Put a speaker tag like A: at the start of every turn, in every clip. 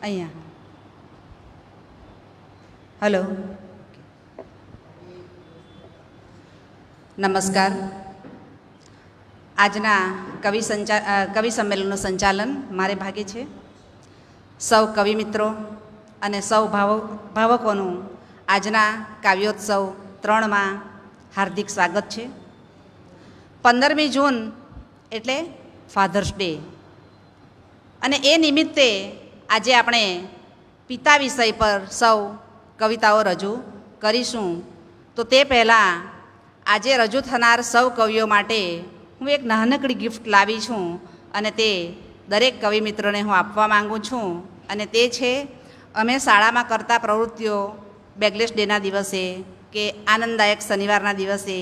A: અહીંયા. હલો, નમસ્કાર. આજના કવિ સંમેલનનું સંચાલન મારે ભાગે છે. સૌ કવિ મિત્રો અને સૌ ભાવકોનું આજના કાવ્યોત્સવ 3માં હાર્દિક સ્વાગત છે. 15મી જૂન એટલે ફાધર્સ ડે, અને એ નિમિત્તે આજે આપણે પિતા વિષય પર સૌ કવિતાઓ રજૂ કરીશું. તો તે પહેલાં આજે રજૂ થનાર સૌ કવિઓ માટે હું એક નાનકડી ગિફ્ટ લાવી છું, અને તે દરેક કવિ મિત્રોને હું આપવા માગું છું. અને તે છે અમે શાળામાં કરતા પ્રવૃત્તિઓ બેગલેસ ડેના દિવસે કે આનંદદાયક શનિવારના દિવસે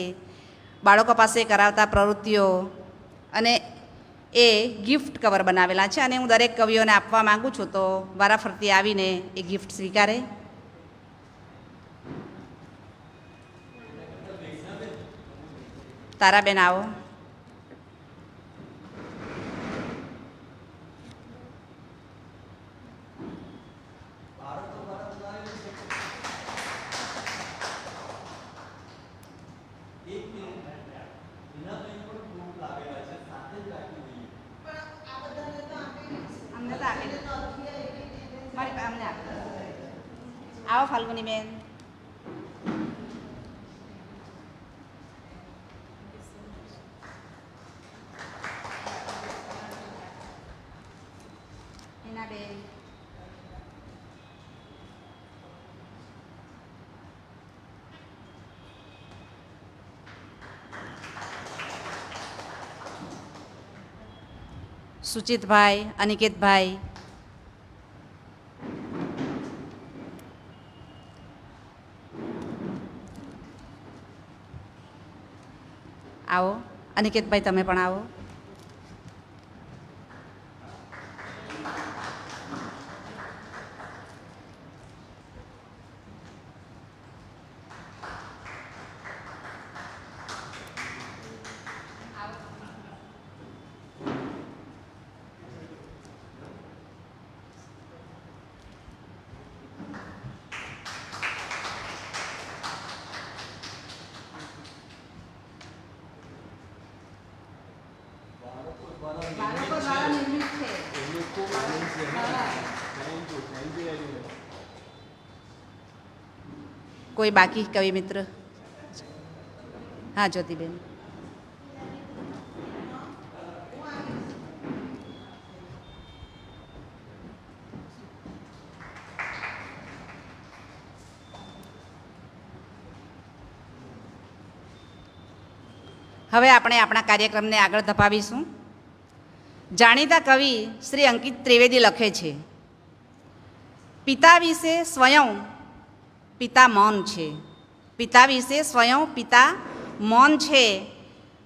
A: બાળકો પાસે કરાવતા પ્રવૃત્તિઓ, અને એ ગિફ્ટ કવર બનાવેલા છે, અને હું દરેક કવિઓને આપવા માગું છું. તો વારાફરતી આવીને એ ગિફ્ટ સ્વીકારે. તારાબેન આવો. આવો ફાલ્ગુની બેન. એના બેન. સુચિતભાઈ, અનિકેતભાઈ. આવો અનિકેતભાઈ, તમે પણ આવો. બાળકો દ્વારા નિર્મિત છે. કોઈ બાકી કવિ મિત્ર? હા, જ્યોતિબેન. હવે આપણે આપણા કાર્યક્રમને આગળ ધપાવીશું. જાણીતા કવિ શ્રી અંકિત ત્રિવેદી લખે છે, પિતા વિશે સ્વયં પિતા મૌન છે. પિતા વિશે સ્વયં પિતા મૌન છે.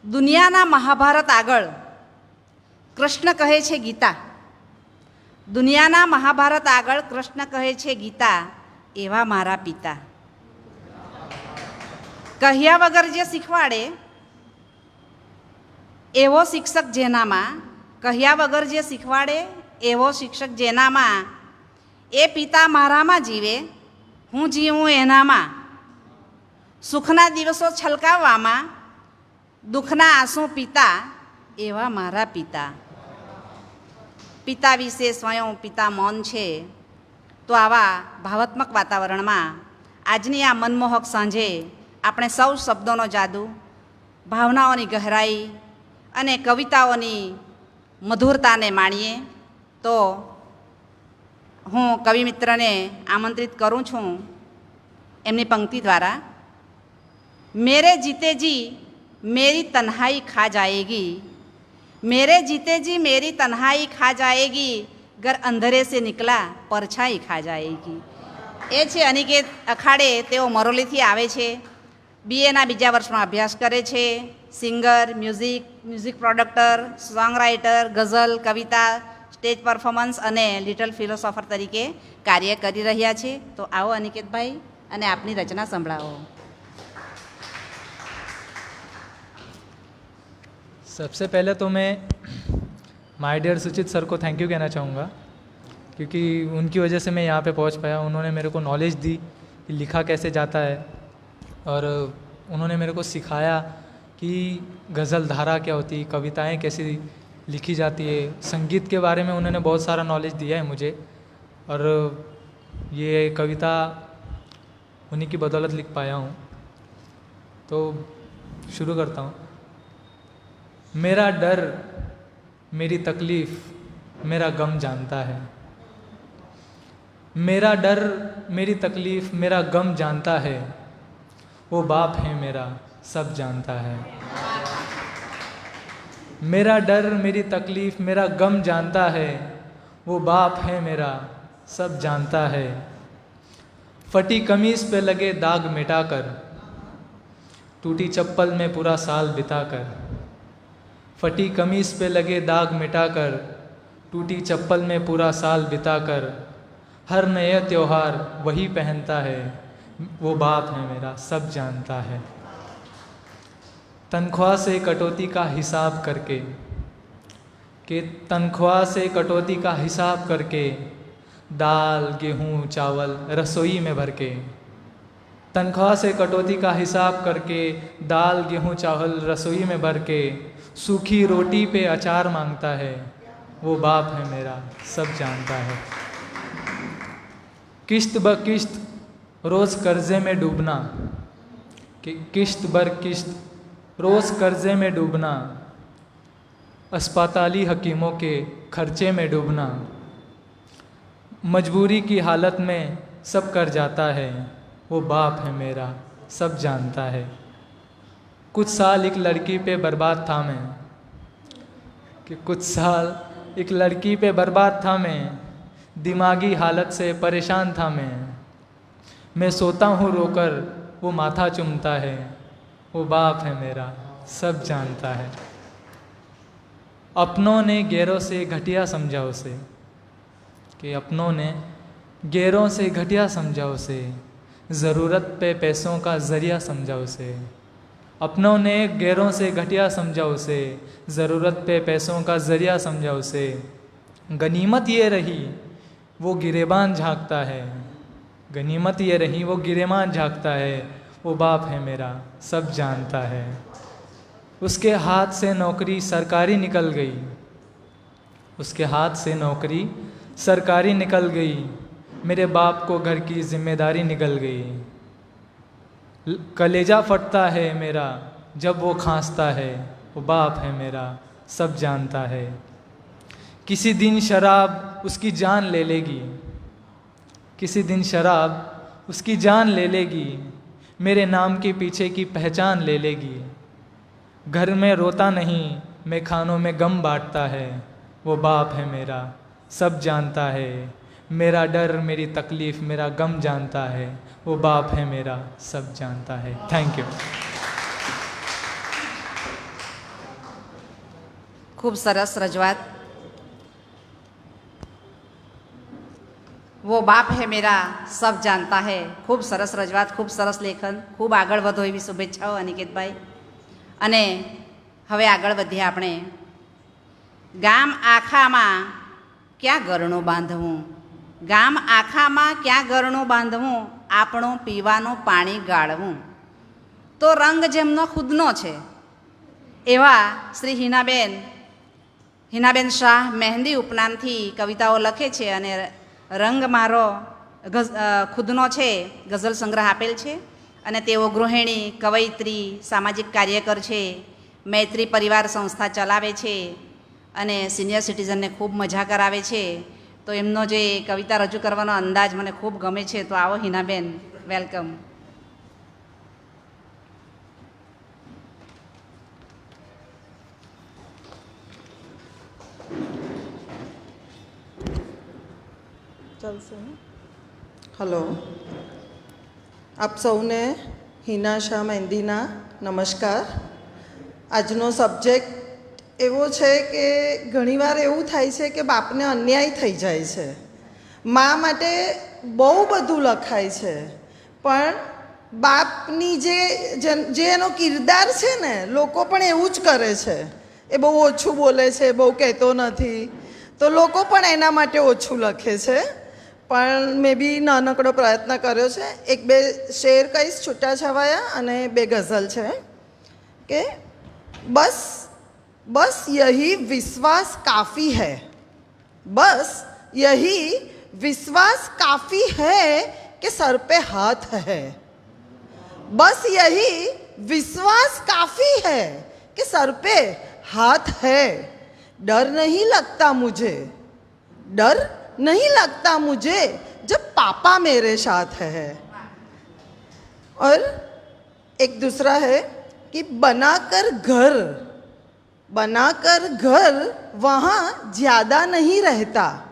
A: દુનિયાના મહાભારત આગળ કૃષ્ણ કહે છે ગીતા. દુનિયાના મહાભારત આગળ કૃષ્ણ કહે છે ગીતા. એવા મારા પિતા. કહ્યા વગર જે શીખવાડે એવો શિક્ષક જેનામાં, કહ્યા વગર જે શીખવાડે એવો શિક્ષક જેનામાં, એ પિતા મારામાં જીવે, હું જીવું એનામાં. સુખના દિવસો છલકાવવામાં, દુઃખના આંસુ પિતા. એવા મારા પિતા. પિતા વિશે સ્વયં પિતા મૌન છે. તો આવા ભાવાત્મક વાતાવરણમાં આજની આ મનમોહક સાંજે આપણે સૌ શબ્દોનો જાદુ, ભાવનાઓની ગહેરાઈ અને કવિતાઓની મધુરતાને માણીએ. તો હું કવિ મિત્રને આમંત્રિત કરું છું એમની પંક્તિ દ્વારા. મેરે જીતે જી મેરી તન્હાઈ ખા જાએગી, મેરે જીતે જી મેરી તન્હાઈ ખા જાએગી, ઘર અંધેરે સે નિકલા પરછાઈ ખા જાએગી. એ છે અનિકેત અખાડે. તેઓ મરોલીથી આવે છે. બીએના બીજા વર્ષમાં અભ્યાસ કરે છે. સિંગર, મ્યુઝિક પ્રોડક્ટર, સોંગ રાઇટર, ગઝલ, કવિતા, સ્ટેજ પરફોર્મન્સ અને લિટલ ફિલોસોફર તરીકે કાર્ય કરી રહ્યા છે. તો આવો અનિકેતભાઈ, અને આપની રચના સંભળાવો.
B: सबसे पहले तो मैं माय डियर सुचित सर को थैंक यू कहना चाहूँगा क्योंकि उनकी वजह से मैं यहाँ पे पहुँच पाया। उन्होंने मेरे को नॉलेज दी कि लिखा कैसे जाता है, और उन्होंने मेरे को सिखाया कि गज़ल धारा क्या होती है, कविताएं कैसी लिखी जाती है, संगीत के बारे में उन्होंने बहुत सारा नॉलेज दिया है मुझे। और ये कविता उन्हीं की बदौलत लिख पाया हूँ। तो शुरू करता हूँ। मेरा डर मेरी तकलीफ़ मेरा गम जानता है, मेरा डर मेरी तकलीफ़ मेरा गम जानता है, वो बाप है मेरा सब जानता है। मेरा डर मेरी तकलीफ़ मेरा गम जानता है, वो बाप है मेरा सब जानता है। फटी कमीज़ पे लगे दाग मिटाकर, टूटी चप्पल में पूरा साल बिताकर, फटी कमीज़ पे लगे दाग मिटाकर, टूटी चप्पल में पूरा साल बिताकर, हर नया त्योहार वही पहनता है, वो बाप है मेरा सब जानता है। तनख्वाह से कटौती का हिसाब करके, कि तनख्वाह से कटौती का हिसाब करके, दाल गेहूँ चावल रसोई में भर के, तनख्वाह से कटौती का हिसाब करके, दाल गेहूँ चावल रसोई में भर के, सूखी रोटी पे अचार मांगता है, वो बाप है मेरा सब जानता है। किश्त ब किश्त रोज़ कर्ज़े में डूबना, कि किश्त बर किश्त रोज़ कर्ज़े में डूबना, अस्पताली हकीमों के खर्चे में डूबना, मजबूरी की हालत में सब कर जाता है, वो बाप है मेरा सब जानता है। कुछ साल एक लड़की पे बर्बाद था मैं, कि कुछ साल एक लड़की पे बर्बाद था मैं, दिमागी हालत से परेशान था मैं सोता हूँ रोकर वो माथा चूमता है, वो बाप है मेरा सब जानता है। अपनों ने गैरों से घटिया समझा उसे, कि अपनों ने गैरों से घटिया समझा उसे, ज़रूरत पे पैसों का ज़रिया समझा उसे। अपनों ने गैरों से घटिया समझा उसे, ज़रूरत पे पैसों का ज़रिया समझा उसे। गनीमत ये रही वो गिरेबान झांकता है, गनीमत ये रही वो गिरेबान झांकता है, वो बाप है मेरा सब जानता है। उसके हाथ से नौकरी सरकारी निकल गई, उसके हाथ से नौकरी सरकारी निकल गई, मेरे बाप को घर की जिम्मेदारी निकल गई। कलेजा फटता है मेरा जब वो खांसता है, वो बाप है मेरा सब जानता है। किसी दिन शराब उसकी जान ले लेगी, किसी दिन शराब उसकी जान ले लेगी, मेरे नाम के पीछे की पहचान ले लेगी। घर में रोता नहीं मैं खानों में गम बांटता है, वो बाप है मेरा सब जानता है। मेरा डर मेरी तकलीफ़ मेरा गम जानता है, वो बाप है मेरा सब जानता है। Thank you.
A: ખૂબ સરસ રજૂઆત। वो बाप है मेरा सब जानता है। ખૂબ સરસ રજૂઆત, ખૂબ સરસ લેખન, ખૂબ આગળ વધો એવી શુભેચ્છાઓ અનિકેતભાઈ। અને હવે આગળ વધીએ આપણે। ગામ આખામાં ક્યાં ગરણું બાંધવું, ગામ આખામાં ક્યાં ગરણું બાંધવું, આપણું પીવાનું પાણી ગાળવું, તો રંગ જેમનો ખુદનો છે એવા શ્રી હિનાબેન શાહ મહેંદી ઉપનામથી કવિતાઓ લખે છે અને રંગ મારો ખુદનો છે ગઝલ સંગ્રહ આપેલ છે। અને તેઓ ગૃહિણી, કવયિત્રી, સામાજિક કાર્યકર છે, મૈત્રી પરિવાર સંસ્થા ચલાવે છે અને સિનિયર સિટીઝનને ખૂબ મજા કરાવે છે। તો એમનો જે કવિતા રજૂ કરવાનો અંદાજ મને ખૂબ ગમે છે। તો આવો હિનાબેન, વેલકમ।
C: હલો, આપ સૌને હિના શાહ મહેંદીના નમસ્કાર। આજનો સબ્જેક્ટ એવો છે કે ઘણીવાર એવું થાય છે કે બાપને અન્યાય થઈ જાય છે। મા માટે બહુ બધું લખાય છે, પણ બાપની જે એનો કિરદાર છે ને, લોકો પણ એવું જ કરે છે। એ બહુ ઓછું બોલે છે, બહુ કહેતો નથી। તો લોકો પણ એના માટે ઓછું લખે છે, પણ મેં બી નાનકડો પ્રયત્ન કર્યો છે. એક બે શેર કહીશ છૂટાછવાયા અને બે ગઝલ છે કે બસ बस यही विश्वास काफ़ी है, बस यही विश्वास काफ़ी है कि सर पे हाथ है, बस यही विश्वास काफ़ी है कि सर पे हाथ है, डर नहीं लगता मुझे, डर नहीं लगता मुझे जब पापा मेरे साथ है. और एक दूसरा है कि बनाकर घर वहाँ ज़्यादा नहीं रहता,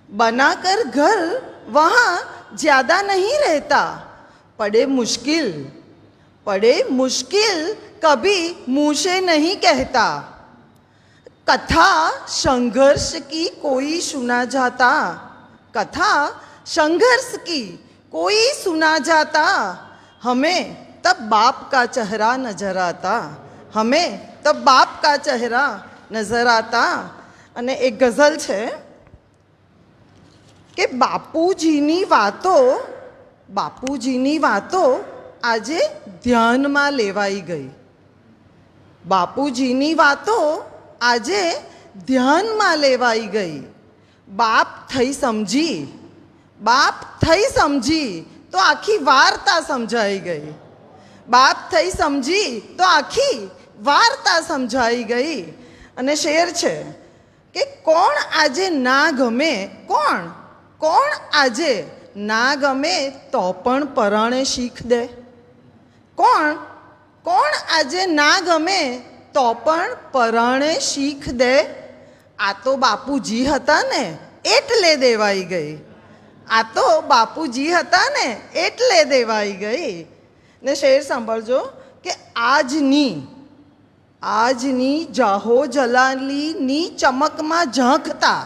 C: बनाकर घर वहाँ ज़्यादा नहीं रहता, पड़े मुश्किल कभी मुँह से नहीं कहता, कथा संघर्ष की कोई सुना जाता, कथा संघर्ष की कोई सुना जाता, हमें तब बाप का चेहरा नजर आता, हमें तब बाप का चेहरा नजर आता. અને એક ગઝલ છે કે બાપુજીની વાતો આજે ધ્યાનમાં લેવાઈ ગઈ, બાપુજીની વાતો આજે ધ્યાનમાં લેવાઈ ગઈ, બાપ થઈ સમજી તો આખી વાર્તા સમજાઈ ગઈ, બાપ થઈ સમજી તો આખી વાર્તા સમજાઈ ગઈ. અને શેર છે કે કોણ આજે ના ગમે, કોણ આજે ના ગમે તો પણ પરાણે શીખ દે, કોણ આજે ના ગમે તો પણ પરાણે શીખ દે, આ તો બાપુજી હતા ને એટલે દેવાઈ ગઈ, આ તો બાપુજી હતા ને એટલે દેવાઈ ગઈ. ને શેર સાંભળજો કે આજની જાહો જલાલીની ચમકમાં ઝાંખતા,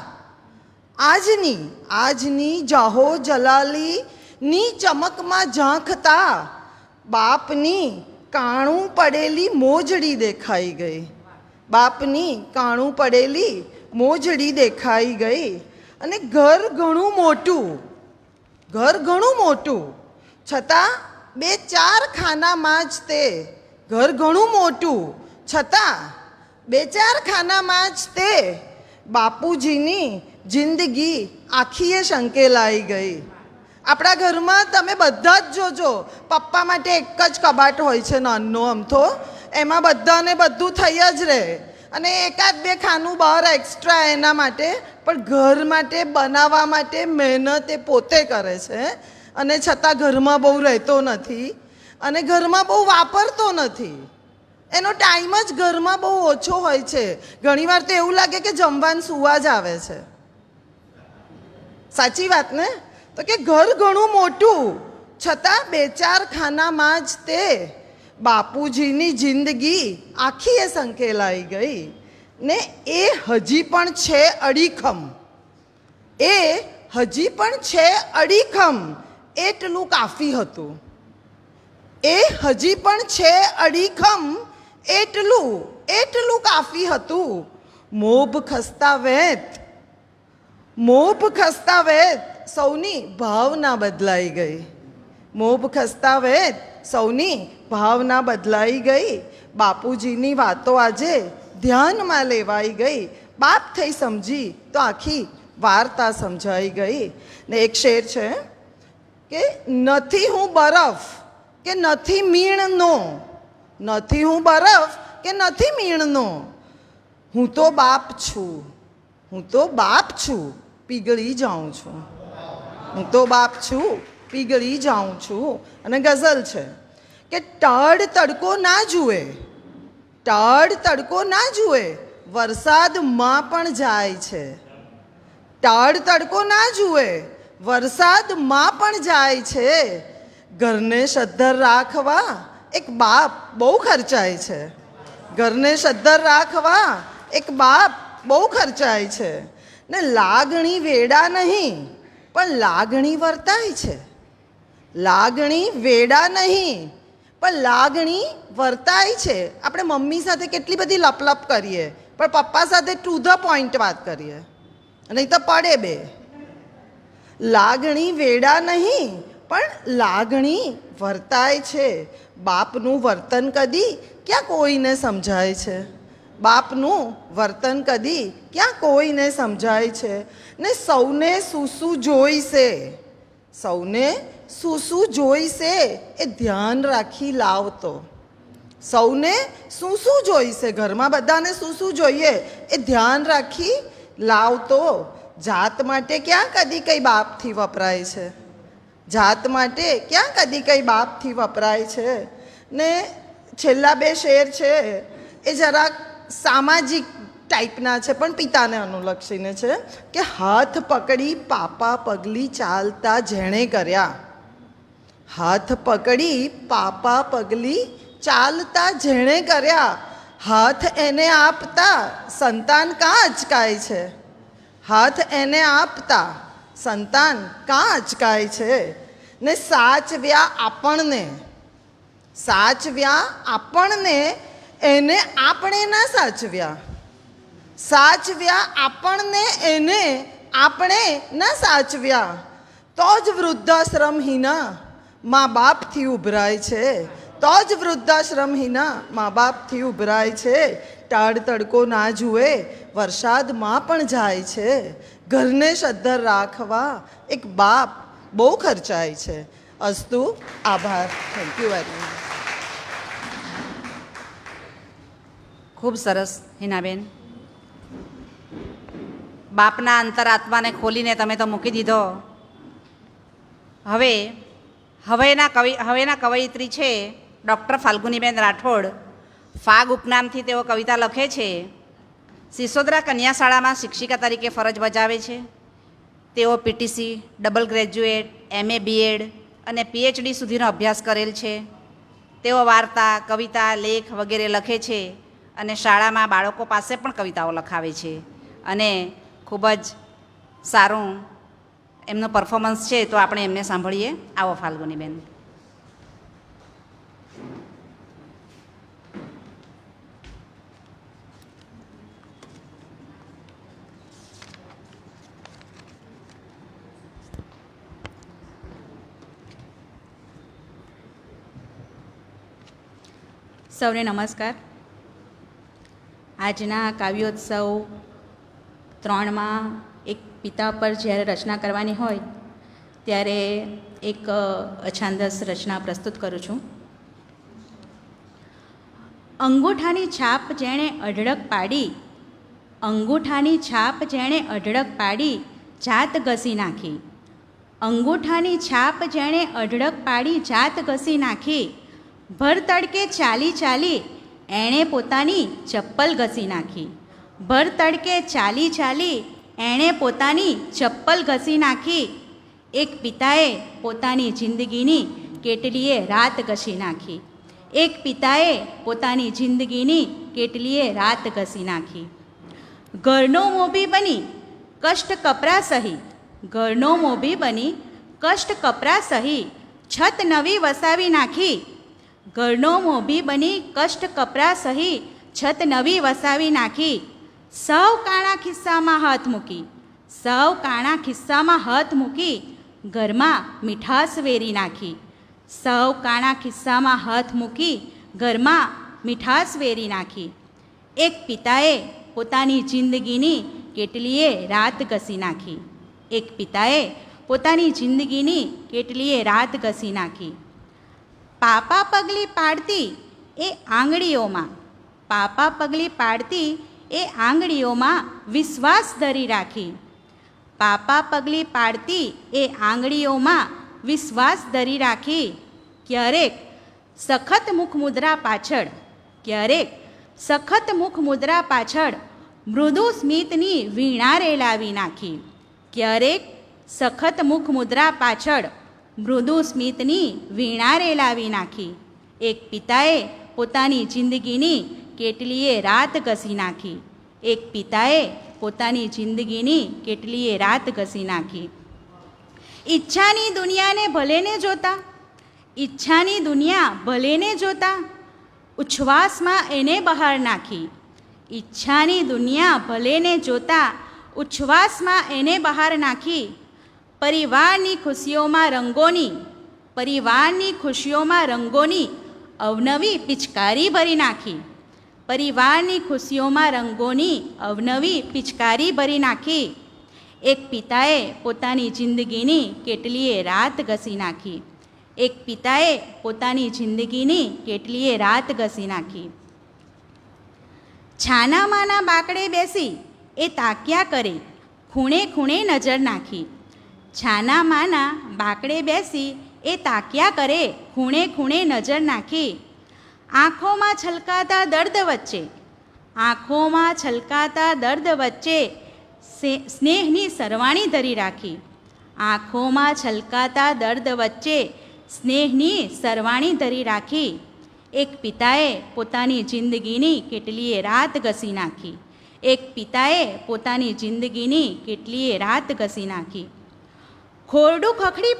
C: આજની જાહો જલાલીની ચમકમાં ઝાંખતા બાપની કાણું પડેલી મોજડી દેખાઈ ગઈ, બાપની કાણું પડેલી મોજડી દેખાઈ ગઈ. અને ઘર ઘણું મોટું છતાં બે ચાર ખાનામાં જ તે, ઘર ઘણું મોટું છતાં બે ચાર ખાનામાં જ તે બાપુજીની જિંદગી આખીએ સંકેલાઈ ગઈ. આપણા ઘરમાં તમે બધા જ જોજો, પપ્પા માટે એક જ કબાટ હોય છે નાનો અમથો, એમાં બધાને બધું થઈ જ રહે, અને એકાદ બે ખાનું બહાર એક્સ્ટ્રા એના માટે, પણ ઘર માટે બનાવવા માટે મહેનત એ પોતે કરે છે, અને છતાં ઘરમાં બહુ રહેતો નથી અને ઘરમાં બહુ વાપરતો નથી, એનો ટાઈમ જ ઘરમાં બહુ ઓછો હોય છે. ઘણીવાર તો એવું લાગે કે જમવાનું સુવા જ આવે છે. સાચી વાત ને? તો કે ઘર ઘણું મોટું છતાં બે ચાર ખાનામાં જ તે બાપુજીની જિંદગી આખી સંકેલાઈ ગઈ. ને એ હજી પણ છે અડીખમ, એટલું કાફી હતું, હજી પણ છે અડીખમ એટલું કાફી હતું. મોભ ખસ્તા વેત સૌની ભાવના બદલાઈ ગઈ, મોભ ખસ્તા વેત સૌની ભાવના બદલાઈ ગઈ. બાપુજીની વાતો આજે ધ્યાનમાં લેવાઈ ગઈ, બાપ થઈ સમજી તો આખી વાર્તા સમજાઈ ગઈ. ને એક શેર છે કે નથી હું બરફ કે નથી મીણનો, નથી હું બરફ કે નથી મીણનો, હું તો બાપ છું પીગળી જાઉં છું, હું તો બાપ છું પીગળી જાઉં છું. અને ગઝલ છે કે ટાઢ તડકો ના જુએ વરસાદમાં પણ જાય છે, ટાઢ તડકો ના જુએ વરસાદમાં પણ જાય છે. ઘરને સદ્ધર રાખવા એક બાપ બહુ ખર્ચાય છે, ઘરને સદ્ધર રાખવા એક બાપ બહુ ખર્ચાય છે. ને લાગણી વેડા નહીં પણ લાગણી વર્તાય છે, લાગણી વેડા નહીં પણ લાગણી વર્તાય છે. આપણે મમ્મી સાથે કેટલી બધી લપલપ કરીએ, પણ પપ્પા સાથે ટુ ધ પોઈન્ટ વાત કરીએ, નહીં તો પડે બે. લાગણી વેડા નહીં પણ લાગણી વર્તાય છે. બાપનું વર્તન કદી ક્યાં કોઈને સમજાય છે? બાપનું વર્તન કદી ક્યાં કોઈને સમજાય છે? ને સૌને શું જોઈશે, સૌને શું જોઈશે એ ધ્યાન રાખી લાવતો. સૌને શું જોઈશે, ઘરમાં બધાને શું જોઈએ એ ધ્યાન રાખી લાવતો. જાત માટે ક્યાં કદી કંઈ બાપથી વપરાય છે? જાત માટે ક્યાં કદી કંઈ બાપથી વપરાય છે? ને છેલ્લા બે શેર છે એ જરાક સામાજિક ટાઈપના છે પણ પિતાને અનુલક્ષીને છે કે હાથ પકડી પાપા પગલી ચાલતા જેણે કર્યા. હાથ પકડી પાપા પગલી ચાલતા જેણે કર્યા. હાથ એને આપતા સંતાન કાં અચકાય છે? હાથ એને આપતા સંતાન કાં અચકાય છે? ને સાચવ્યા આપણને, સાચવ્યા આપણને એને આપણે ના સાચવ્યા. સાચવ્યા આપણને એને આપણે ના સાચવ્યા. તો જ વૃદ્ધાશ્રમહીના મા બાપથી ઉભરાય છે. તો જ વૃદ્ધાશ્રમહીના મા બાપથી ઉભરાય છે. ટાળ તડકો ના જુએ વરસાદમાં પણ જાય છે. ઘરને સદ્ધર રાખવા એક બાપ બહુ ખર્ચાય છે. અસ્તુ, આભાર. Thank you very much.
A: ખૂબ સરસ હિનાબેન. બાપના અંતરાત્માને ખોલીને તમે તો મૂકી દીધો. હવેના કવયિત્રી છે ડૉક્ટર ફાલ્ગુનીબેન રાઠોડ. ફાગ ઉપનામથી તેઓ કવિતા લખે છે. સિસોદરા કન્યા શાળામાં શિક્ષિકા તરીકે ફરજ બજાવે છે. તેઓ PTC, double graduate, MA BEd અને PhD સુધીનો અભ્યાસ કરેલ છે. તેઓ વાર્તા, કવિતા, લેખ વગેરે લખે છે અને શાળામાં બાળકો પાસે પણ કવિતાઓ લખાવે છે અને ખૂબ જ સારું એમનું પરફોર્મન્સ છે. તો આપણે એમને સાંભળીએ. આવો ફાલ્ગુનીબેન.
D: સૌને નમસ્કાર. આજના કાવ્યોત્સવ 3માં એક પિતા પર જ્યારે રચના કરવાની હોય ત્યારે એક અછાંદસ રચના પ્રસ્તુત કરું છું. અંગૂઠાની છાપ જેણે અઢળક પાડી, અંગૂઠાની છાપ જેણે અઢળક પાડી જાત ઘસી નાખી. અંગૂઠાની છાપ જેણે અઢળક પાડી જાત ઘસી નાખી. ભર તડકે ચાલી ચાલી એણે પોતાની ચપ્પલ ઘસી નાખી. ભર તડકે ચાલી ચાલી એણે પોતાની ચપ્પલ ઘસી નાખી. એક પિતાએ પોતાની જિંદગીની કેટલીય રાત ઘસી નાખી. એક પિતાએ પોતાની જિંદગીની કેટલીય રાત ઘસી નાખી. ઘરનો મોભી બની કષ્ટ કપરા સહી, ઘરનો મોભી બની કષ્ટ કપરા સહી છત નવી વસાવી નાખી. ઘરનો મોભી બની કષ્ટ કપરા સહી છત નવી વસાવી નાખી. સૌ કાણા ખિસ્સામાં હાથ મૂકી, સૌ કાણા ખિસ્સામાં હાથ મૂકી ઘરમાં મીઠાશ વેરી નાખી. સૌ કાણા ખિસ્સામાં હાથ મૂકી ઘરમાં મીઠાશ વેરી નાખી. એક પિતાએ પોતાની જિંદગીની કેટલીય રાત ઘસી નાખી. એક પિતાએ પોતાની જિંદગીની કેટલીય રાત ઘસી નાખી. પાપા પગલી પાડતી એ આંગળીઓમાં, પાપા પગલી પાડતી એ આંગળીઓમાં વિશ્વાસ ધરી રાખી. પાપા પગલી પાડતી એ આંગળીઓમાં વિશ્વાસ ધરી રાખી. ક્યારેક સખત મુખ મુદ્રા પાછળ, ક્યારેક સખત મુખ મુદ્રા પાછળ મૃદુ સ્મિતની વીણા રેલાવી નાખી. ક્યારેક સખત મુખ મુદ્રા પાછળ મૃદુ સ્મિતની વીણા રેલાવી નાખી. એક પિતાએ પોતાની જિંદગીની કેટલીય રાત ઘસી નાખી. એક પિતાએ પોતાની જિંદગીની કેટલીય રાત ઘસી નાખી. ઈચ્છાની દુનિયાને ભલેને જોતા, ઈચ્છાની દુનિયા ભલેને જોતા ઉચ્છ્વાસમાં એને બહાર નાખી. ઈચ્છાની દુનિયા ભલેને જોતા ઉચ્છ્વાસમાં એને બહાર નાખી. પરિવારની ખુશીઓમાં રંગોની અવનવી પિચકારી ભરી નાખી. પરિવારની ખુશીઓમાં રંગોની અવનવી પિચકારી ભરી નાખી. એક પિતાએ પોતાની જિંદગીની કેટલીય રાત ઘસી નાખી. એક પિતાએ પોતાની જિંદગીની કેટલીય રાત ઘસી નાખી. છાનામાના બાકડે બેસી એ તાક્યા કરે, ખૂણે ખૂણે નજર નાખી. છાનામાના બાકડે બેસી એ તાક્યા કરે, ખૂણે ખૂણે નજર નાખી. આંખોમાં છલકાતા દર્દ વચ્ચે સ્નેહની સરવાણી ધરી રાખી. આંખોમાં છલકાતા દર્દ વચ્ચે સ્નેહની સરવાણી ધરી રાખી. એક પિતાએ પોતાની જિંદગીની કેટલીય રાત ઘસી નાખી. એક પિતાએ પોતાની જિંદગીની કેટલીય રાત ઘસી નાખી. ખોરડું ખખડી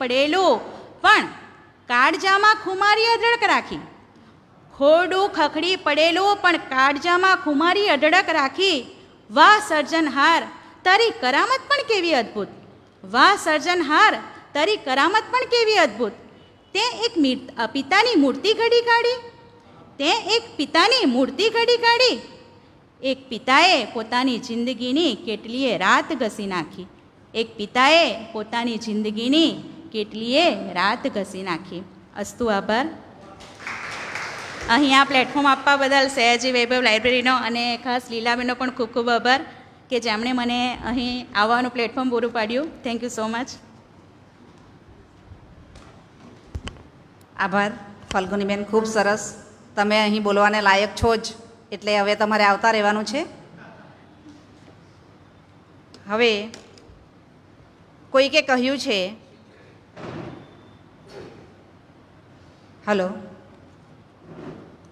D: પડેલું પણ કાળજામાં ખુમારી અઢળક રાખી. ખોરડું ખખડી પડેલું પણ કાળજામાં ખુમારી અઢળક રાખી. વાહ સર્જનહાર, તારી કરામત પણ કેવી અદ્ભુત! વાહ સર્જનહાર, તારી કરામત પણ કેવી અદ્ભુત! તે એક પિતાની મૂર્તિ ઘડી કાઢી. એક પિતાએ પોતાની જિંદગીની કેટલીય રાત ઘસી નાખી. એક પિતાએ પોતાની જિંદગીની કેટલીય રાત ઘસી નાખી. અસ્તુ, આભાર. અહીંયા પ્લેટફોર્મ આપવા બદલ સયાજી વૈભવ લાઇબ્રેરીનો અને ખાસ લીલાબેનનો પણ ખૂબ ખૂબ આભાર કે જેમણે મને અહીં આવવાનું પ્લેટફોર્મ પૂરું પાડ્યું. Thank you so much.
A: આભાર ફલ્ગુનીબેન, ખૂબ સરસ. તમે અહીં બોલવાને લાયક છો જ, એટલે હવે તમારે આવતા રહેવાનું છે. હવે કોઈકે કહ્યું છે, હલો,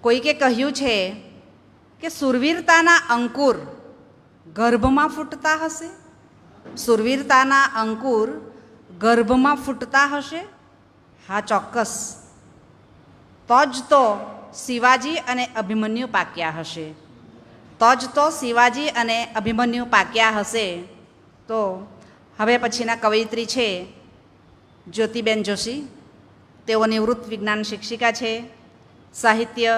A: કોઈકે કહ્યું છે કે શૂરવીરતાના અંકુર ગર્ભમાં ફૂટતા હશે. શૂરવીરતાના અંકુર ગર્ભમાં ફૂટતા હશે. હા, ચોક્કસ. તો જ તો શિવાજી અને અભિમન્યુ પાક્યા હશે. તો જ તો શિવાજી અને અભિમન્યુ પાક્યા હશે. તો હવે પછીના કવયિત્રી છે જ્યોતિબેન જોશી. તેઓ નિવૃત્ત વિજ્ઞાન શિક્ષિકા છે. સાહિત્ય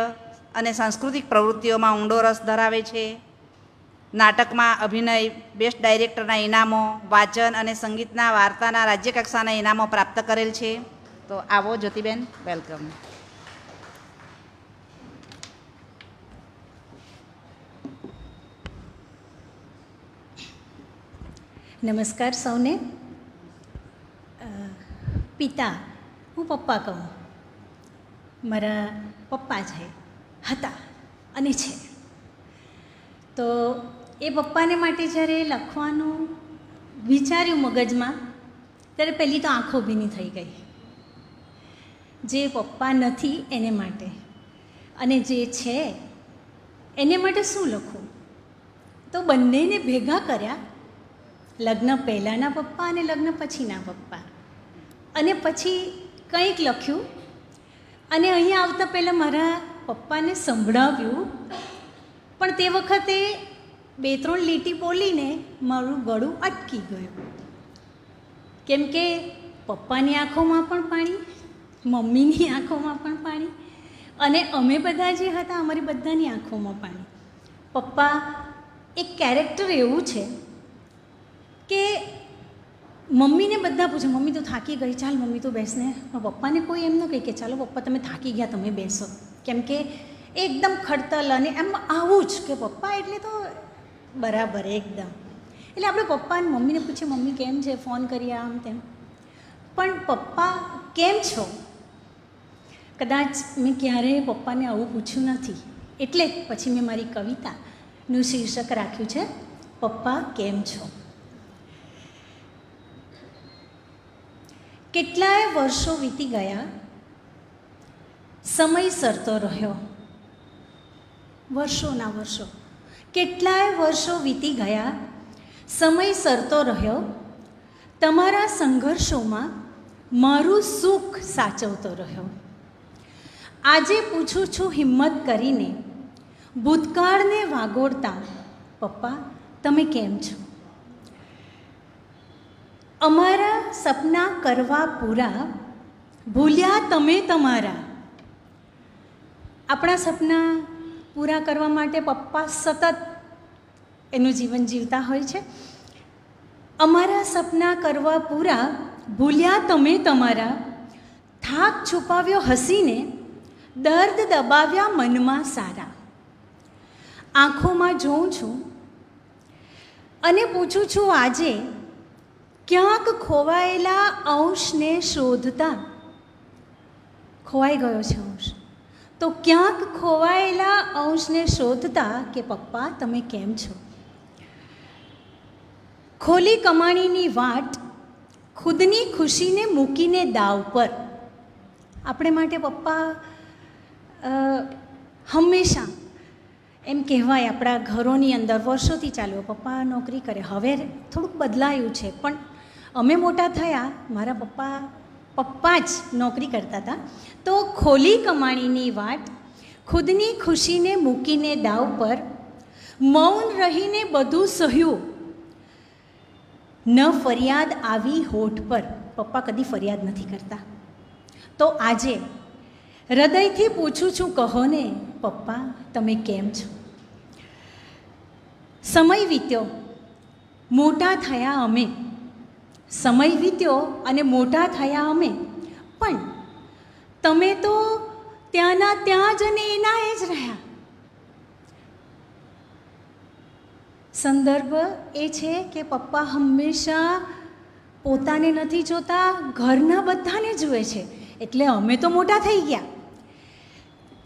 A: અને સાંસ્કૃતિક પ્રવૃત્તિઓમાં ઊંડો રસ ધરાવે છે. નાટકમાં અભિનય, બેસ્ટ ડાયરેક્ટરના ઇનામો, વાચન અને સંગીતના વાર્તાના રાજ્યકક્ષાના ઇનામો પ્રાપ્ત કરેલ છે. તો આવો જ્યોતિબેન, વેલકમ.
E: નમસ્કાર સૌને. પિતા, હું પપ્પા કહું. મારા પપ્પા છે, હતા અને છે. તો એ પપ્પાને માટે જ્યારે લખવાનું વિચાર્યું મગજમાં, ત્યારે પહેલી તો આંખો ભીની થઈ ગઈ. જે પપ્પા નથી એને માટે, અને જે છે એને માટે શું લખું? તો બંનેને ભેગા કર્યા, લગ્ન પહેલાંના પપ્પા અને લગ્ન પછીના પપ્પા, અને પછી કંઈક લખ્યું. અને અહીંયા આવતા પહેલાં મારા પપ્પાને સંભળાવ્યું, પણ તે વખતે 2-3 લીટી બોલીને મારું ગળું અટકી ગયું. કેમ કે પપ્પાની આંખોમાં પણ પાણી, મમ્મીની આંખોમાં પણ પાણી, અને અમે બધા જે હતા અમારી બધાની આંખોમાં પાણી. પપ્પા એક કેરેક્ટર એવું છે કે મમ્મીને બધા પૂછે, મમ્મી તો થાકી ગઈ, ચાલ મમ્મી તો બેસને. પણ પપ્પાને કોઈ એમ ન કહે કે ચાલો પપ્પા તમે થાકી ગયા, તમે બેસો. કેમ કે એકદમ ખડતલ અને એમ આવું જ કે પપ્પા એટલે તો બરાબર એકદમ. એટલે આપણે પપ્પાને મમ્મીને પૂછીએ, મમ્મી કેમ છે, ફોન કરીએ, આમ તેમ. પણ પપ્પા કેમ છો, કદાચ મેં ક્યારેય પપ્પાને આવું પૂછ્યું નથી. એટલે પછી મેં મારી કવિતાનું શીર્ષક રાખ્યું છે પપ્પા કેમ છો. કેટલાય વર્ષો વીતી ગયા, સમય સરતો રહ્યો. વર્ષોના વર્ષો, કેટલાય વર્ષો વીતી ગયા, સમય સરતો રહ્યો. તમારા સંઘર્ષોમાં મારું સુખ સાચવતો રહ્યો. આજે પૂછું છું હિંમત કરીને, ભૂતકાળને વાગોળતા પપ્પા તમે કેમ છો? અમારા સપના કરવા પૂરા, ભૂલ્યા તમે તમારા. આપણા સપના પૂરા કરવા માટે પપ્પા સતત એનું જીવન જીવતા હોય છે. અમારા સપના કરવા પૂરા, ભૂલ્યા તમે તમારા. થાક છુપાવ્યો હસીને, દર્દ દબાવ્યા મનમાં સારા. આંખોમાં જોઉં છું અને પૂછું છું આજે, ક્યાંક ખોવાયેલા અંશને શોધતા. ખોવાઈ ગયો છે અંશ, તો ક્યાંક ખોવાયેલા અંશને શોધતા કે પપ્પા તમે કેમ છો? ખોલી કમાણીની વાટ, ખુદની ખુશીને મૂકીને દાવ પર. આપણે માટે પપ્પા હંમેશા એમ કહેવાય, આપણા ઘરોની અંદર વર્ષોથી ચાલ્યો પપ્પા નોકરી કરે. હવે થોડુંક બદલાયું છે, પણ અમે મોટા થયા, મારા પપ્પા જ નોકરી કરતા હતા. તો ખોલી કમાણીની વાટ, ખુદની ખુશીને મૂકીને દાવ પર, મૌન રહીને બધું સહ્યું, ન ફરિયાદ આવી હોઠ પર. પપ્પા કદી ફરિયાદ નથી કરતા. તો આજે હૃદયથી પૂછું છું, કહો ને પપ્પા તમે કેમ છો? સમય વીત્યો, મોટા થયા અમે. સમય વીત્યો અને મોટા થયા અમે, પણ તમે તો ત્યાંના ત્યાં જ અને એના એ જ રહ્યા. સંદર્ભ એ છે કે પપ્પા હંમેશા પોતાને નથી જોતા, ઘરના બધાને જુએ છે. એટલે અમે તો મોટા થઈ ગયા,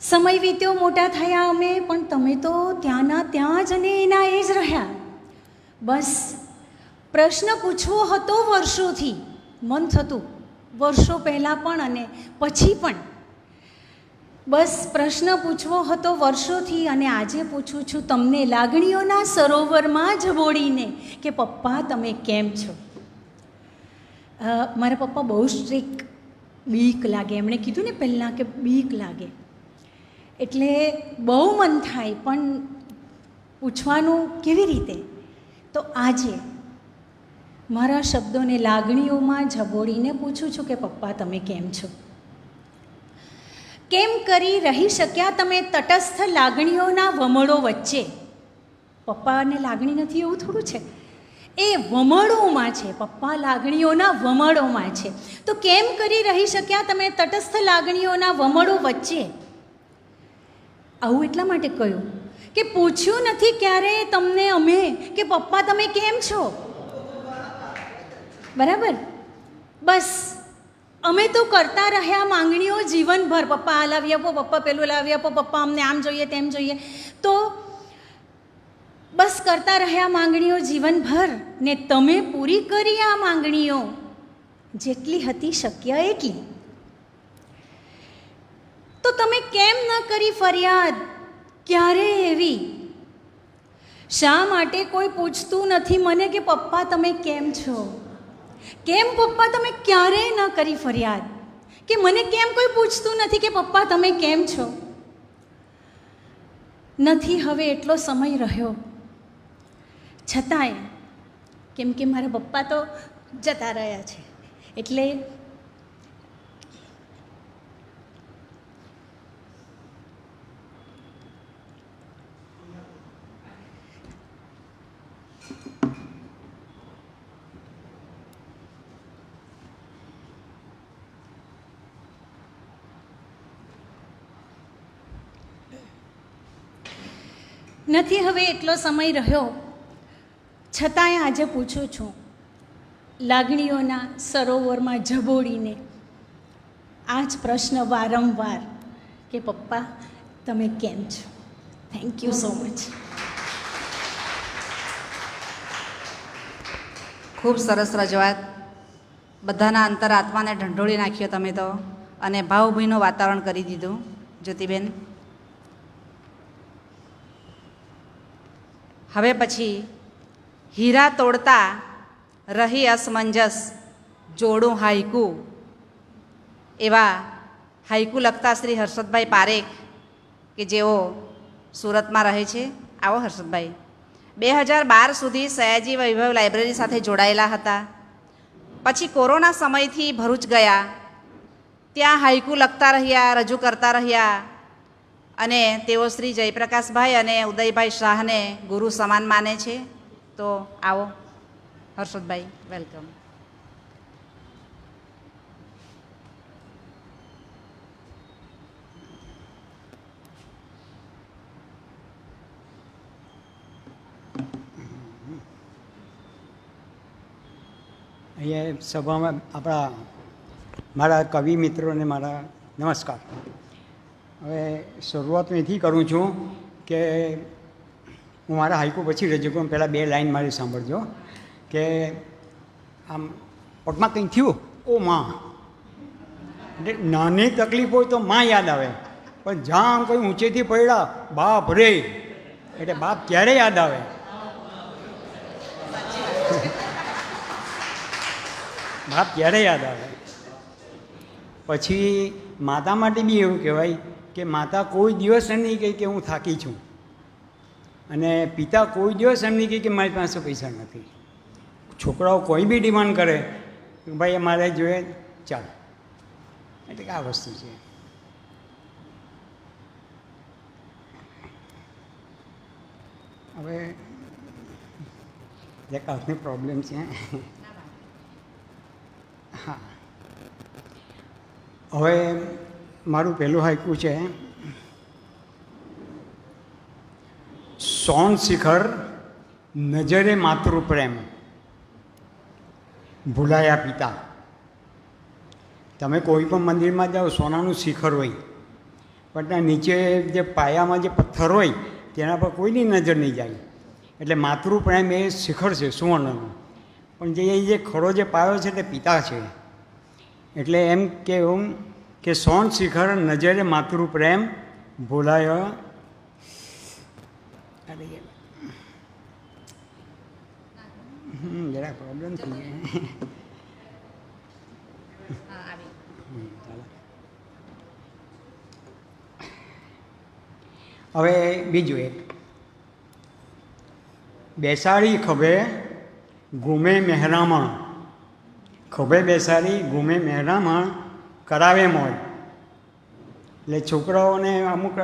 E: સમય વીત્યો, મોટા થયા અમે, પણ તમે તો ત્યાંના ત્યાં જ અને એના એ જ રહ્યા. બસ પ્રશ્ન પૂછવો હતો વર્ષોથી, મન થતું વર્ષો પહેલાં પણ અને પછી પણ. બસ પ્રશ્ન પૂછવો હતો વર્ષોથી, અને આજે પૂછું છું તમને લાગણીઓના સરોવરમાં ઝબોડીને કે પપ્પા તમે કેમ છો? મારા પપ્પા બહુ સ્ટ્રિક્ટ, બીક લાગે. એમણે કીધું ને પહેલાં કે બીક લાગે, એટલે બહુ મન થાય પણ પૂછવાનું કેવી રીતે? તો આજે મારા શબ્દોને લાગણીઓમાં ઝબોડીને પૂછું છું કે પપ્પા તમે કેમ છો? કેમ કરી રહી શક્યા તમે તટસ્થ લાગણીઓના વમળો વચ્ચે? પપ્પાને લાગણી નથી એવું થોડું છે, એ વમળોમાં છે. પપ્પા લાગણીઓના વમળોમાં છે. તો કેમ કરી રહી શક્યા તમે તટસ્થ લાગણીઓના વમળો વચ્ચે? આવું એટલા માટે કહ્યું કે પૂછ્યું નથી ક્યારેય તમને અમે કે પપ્પા તમે કેમ છો? બરાબર? બસ અમે તો કરતા રહ્યા માંગણીઓ જીવનભર. પપ્પા આ લાવી આપો, પપ્પા પેલું લાવી આપો, પપ્પા અમને આમ જોઈએ તેમ જોઈએ. તો બસ કરતા રહ્યા માંગણીઓ જીવનભર, ને તમે પૂરી કરી આ માંગણીઓ જેટલી હતી શક્ય એટલી. તો તમે કેમ ન કરી ફરિયાદ ક્યારે એવી? શા માટે કોઈ પૂછતું નથી મને કે પપ્પા તમે કેમ છો? કેમ પપ્પા તમે ક્યારેય ન કરી ફરિયાદ? કે મને કેમ કોઈ પૂછતું નથી કે પપ્પા તમે કેમ છો? નથી હવે એટલો સમય રહ્યો, છતાંય કેમ કે મારા પપ્પા તો જતા રહ્યા છે, એટલે નથી હવે એટલો સમય રહ્યો, છતાંય આજે પૂછું છું લાગણીઓના સરોવરમાં ઝબોડીને આ જ પ્રશ્ન વારંવાર કે પપ્પા તમે કેમ છો? Thank you so much.
A: ખૂબ સરસ રજૂઆત. બધાના અંતરાત્માને ઢંઢોળી નાખ્યો તમે તો, અને ભાવભીનું વાતાવરણ કરી દીધું. જ્યોતિબેન, હવે પછી હીરા તોડતા રહી અસમંજસ, જોડું હાઈકુ, એવા હાઈકુ લખતા શ્રી હર્ષદભાઈ પારેખ કે જેઓ સુરતમાં રહે છે. આવો હર્ષદભાઈ. 2012 સુધી સયાજી વૈભવ લાઇબ્રેરી સાથે જોડાયેલા હતા. પછી કોરોના સમયથી ભરૂચ ગયા, ત્યાં હાઈકુ લખતા રહ્યા, રજૂ કરતા રહ્યા અને તેઓ શ્રી જયપ્રકાશભાઈ અને ઉદયભાઈ શાહને ગુરુ સમાન માને છે. તો આવો હર્ષદભાઈ, વેલકમ.
F: અહીંયા સભામાં આપણા મારા કવિ મિત્રોને મારા નમસ્કાર. હવે શરૂઆત હું એથી કરું છું કે હું મારા હાઈકુ પછી રજૂ કરું. પહેલાં 2 લાઈન મારી સાંભળજો કે આમ પગમાં કંઈ થયું, ઓ માં, એટલે નાની તકલીફ હોય તો માં યાદ આવે, પણ જ્યાં આમ કંઈ ઊંચેથી પડ્યા, બાપ રે, એટલે બાપ ક્યારે યાદ આવે? બાપ ક્યારે યાદ આવે? પછી માતા માટે બી એવું કહેવાય કે માતા કોઈ દિવસ એમ નહીં કહે કે હું થાકી છું, અને પિતા કોઈ દિવસ એમ નહીં કહે કે મારી પાસે પૈસા નથી. છોકરાઓ કોઈ બી ડિમાન્ડ કરે કે ભાઈ મારે જોઈએ, ચાલ. એટલે કે આ વસ્તુ છે. હવે જે કાચની પ્રોબ્લેમ છે. હા, હવે મારું પહેલું હાઈકુ છે, સોન શિખર નજરે માતૃપ્રેમ ભૂલાયા પિતા. તમે કોઈ પણ મંદિરમાં જાઓ, સોનાનું શિખર હોય, પણ ત્યાં નીચે જે પાયામાં જે પથ્થર હોય તેના પર કોઈની નજર નહીં જાય. એટલે માતૃપ્રેમ એ શિખર છે સુવર્ણનું, પણ જે ખરો જે પાયો છે તે પિતા છે. એટલે એમ કહેવું કે સોન શિખર નજરે માતૃપ્રેમ ભૂલાય. જરા પ્રોબ્લેમ થઈ ગયો. હવે બીજું એક, બેસાડી ખભે ઘૂમે મહેરામણ, ખભે બેસાડી ઘૂમે મહેરામણ કરાવે મોજ. એટલે છોકરાઓને અમુક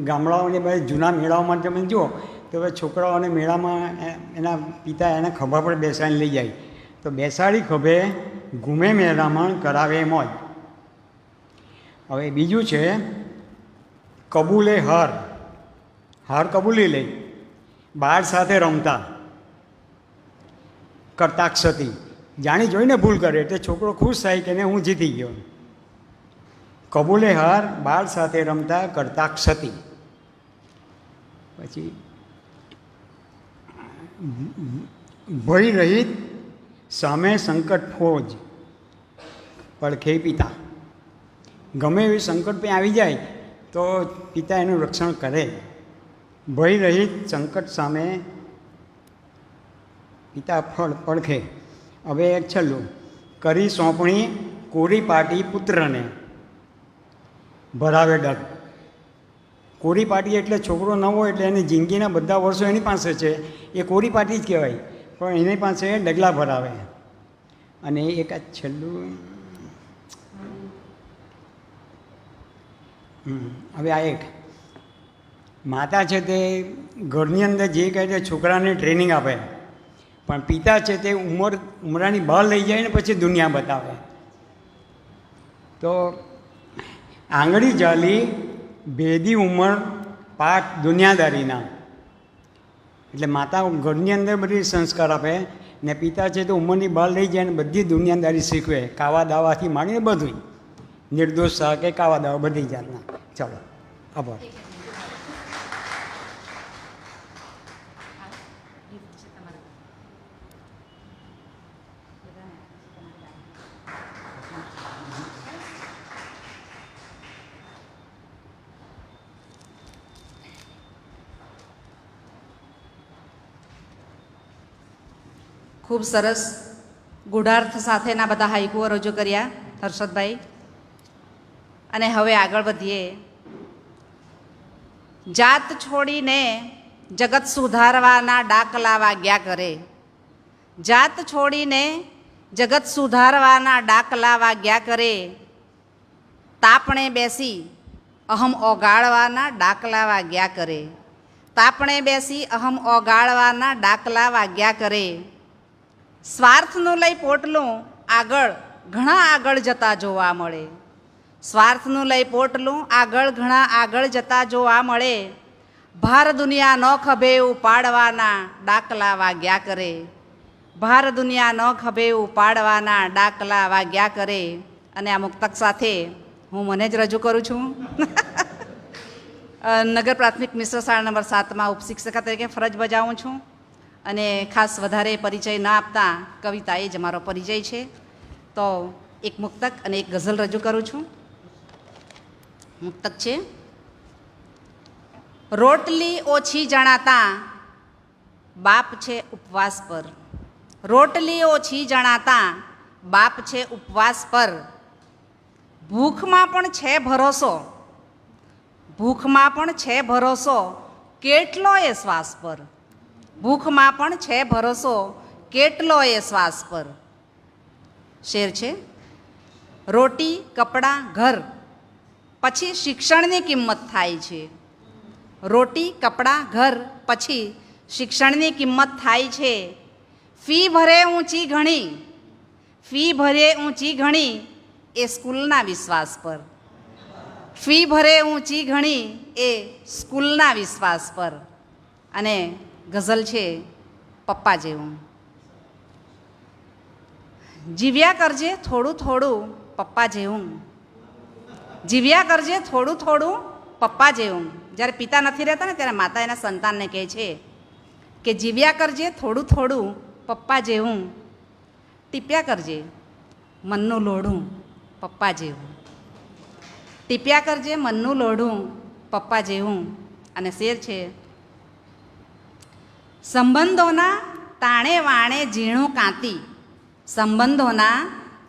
F: ગામડાઓને બધા જૂના મેળાઓમાં તમે જુઓ તો હવે છોકરાઓને મેળામાં એના પિતા એને ખભા પર બેસાડીને લઈ જાય. તો બેસાડી ખભે ઘૂમે મહેરામણ કરાવે મોજ. હવે બીજું છે કબૂલે હાર, હાર કબૂલી લઈ, બાળ સાથે રમતા કરતાક્ષતી. જાણી જોઈને ભૂલ કરે એટલે છોકરો ખુશ થાય કે હું જીતી ગયો. કબૂલે હાર, બાળ સાથે રમતા કરતાક્ષતી. પછી ભય રહિત સામે સંકટ ફોજ પડખે પિતા. ગમે એવી સંકટ પણ આવી જાય તો પિતા એનું રક્ષણ કરે. ભય રહિત સંકટ સામે પિતા પડખે. હવે એક છેલ્લું, કરી સોંપણી કોરી પાટી પુત્રને ભરાવે ડગ. કોરી પાટી એટલે છોકરો નવો એટલે એની જિંદગીના બધા વર્ષો એની પાસે છે, એ કોરી પાટી જ કહેવાય, પણ એની પાસે ડગલા ભરાવે. અને એક આ છેલ્લું, હવે આ એક માતા છે તે ઘરની અંદર જે કહે છે છોકરાને ટ્રેનિંગ આપે, પણ પિતા છે તે ઉંમરાની બહાર લઈ જાય ને પછી દુનિયા બતાવે. તો આંગળી જાલી ભેદી ઉંમર પાઠ દુનિયાદારીના. એટલે માતા ઘરની અંદર બધી સંસ્કાર આપે ને પિતા છે તો ઉંમરની બહાર લઈ જાય ને બધી દુનિયાદારી શીખવે, કાવા દાવાથી માંડીને બધું, નિર્દોષ કે કાવા દાવા બધી જાતના. ચાલો, આભાર.
A: ખૂબ સરસ ગૂઢાર્થ સાથેના બધા હાઈકુઓ રજૂ કર્યા હર્ષદભાઈ. અને હવે આગળ વધીએ. જાત છોડીને જગત સુધારવાના ડાકલા વાગ્યા કરે. જાત છોડીને જગત સુધારવાના ડાકલા વાગ્યા કરે. તાપણે બેસી અહમ ઓગાળવાના ડાકલા વાગ્યા કરે. તાપણે બેસી અહમ ઓગાળવાના ડાકલા વાગ્યા કરે. સ્વાર્થનું લઈ પોટલું આગળ ઘણા આગળ જતા જોવા મળે. સ્વાર્થનું લઈ પોટલું આગળ ઘણા આગળ જતા જોવા મળે. ભાર દુનિયા નો ખભે ઉપાડવાના ડાકલા વાગ્યા કરે. ભાર દુનિયા નો ખભે ઉપાડવાના ડાકલા વાગ્યા કરે. અને આ મુક્તક સાથે હું મને જ રજૂ કરું છું. નગર પ્રાથમિક મિશ્ર શાળા નંબર 7માં ઉપશિક્ષિકા તરીકે ફરજ બજાવું છું. અને ખાસ વધારે પરિચય ન આપતા કવિતા એ જ મારો પરિચય છે. તો એક મુક્તક અને એક ગઝલ રજૂ કરું છું. મુક્તક છે: રોટલી ઓછી જણાતા બાપ છે ઉપવાસ પર. રોટલી ઓછી જણાતા બાપ છે ઉપવાસ પર. ભૂખમાં પણ છે ભરોસો. ભૂખમાં પણ છે ભરોસો કેટલો એ શ્વાસ પર. ભૂખમાં પણ છે ભરોસો કેટલો એ શ્વાસ પર. શેર છે: રોટી કપડાં ઘર પછી શિક્ષણની કિંમત થાય છે. રોટી કપડાં ઘર પછી શિક્ષણની કિંમત થાય છે. ફી ભરે ઊંચી ઘણી. ફી ભરે ઊંચી ઘણી એ સ્કૂલના વિશ્વાસ પર. ફી ભરે ઊંચી ઘણી એ સ્કૂલના વિશ્વાસ પર. અને ગઝલ છે પપ્પા જેવું. જીવ્યા કરજે થોડું થોડું પપ્પા જેવું. જીવ્યા કરજે થોડું થોડું પપ્પા જેવું. જ્યારે પિતા નથી રહેતા ને ત્યારે માતા એના સંતાનને કહે છે કે જીવ્યા કરજે થોડું થોડું પપ્પા જેવું. ટીપ્યા કરજે મનનું લોઢું પપ્પા જેવું. ટીપ્યા કરજે મનનું લોઢું પપ્પા જેવું. અને શેર છે: સંબંધોના તાણે વાણે ઝીણું કાંતી. સંબંધોના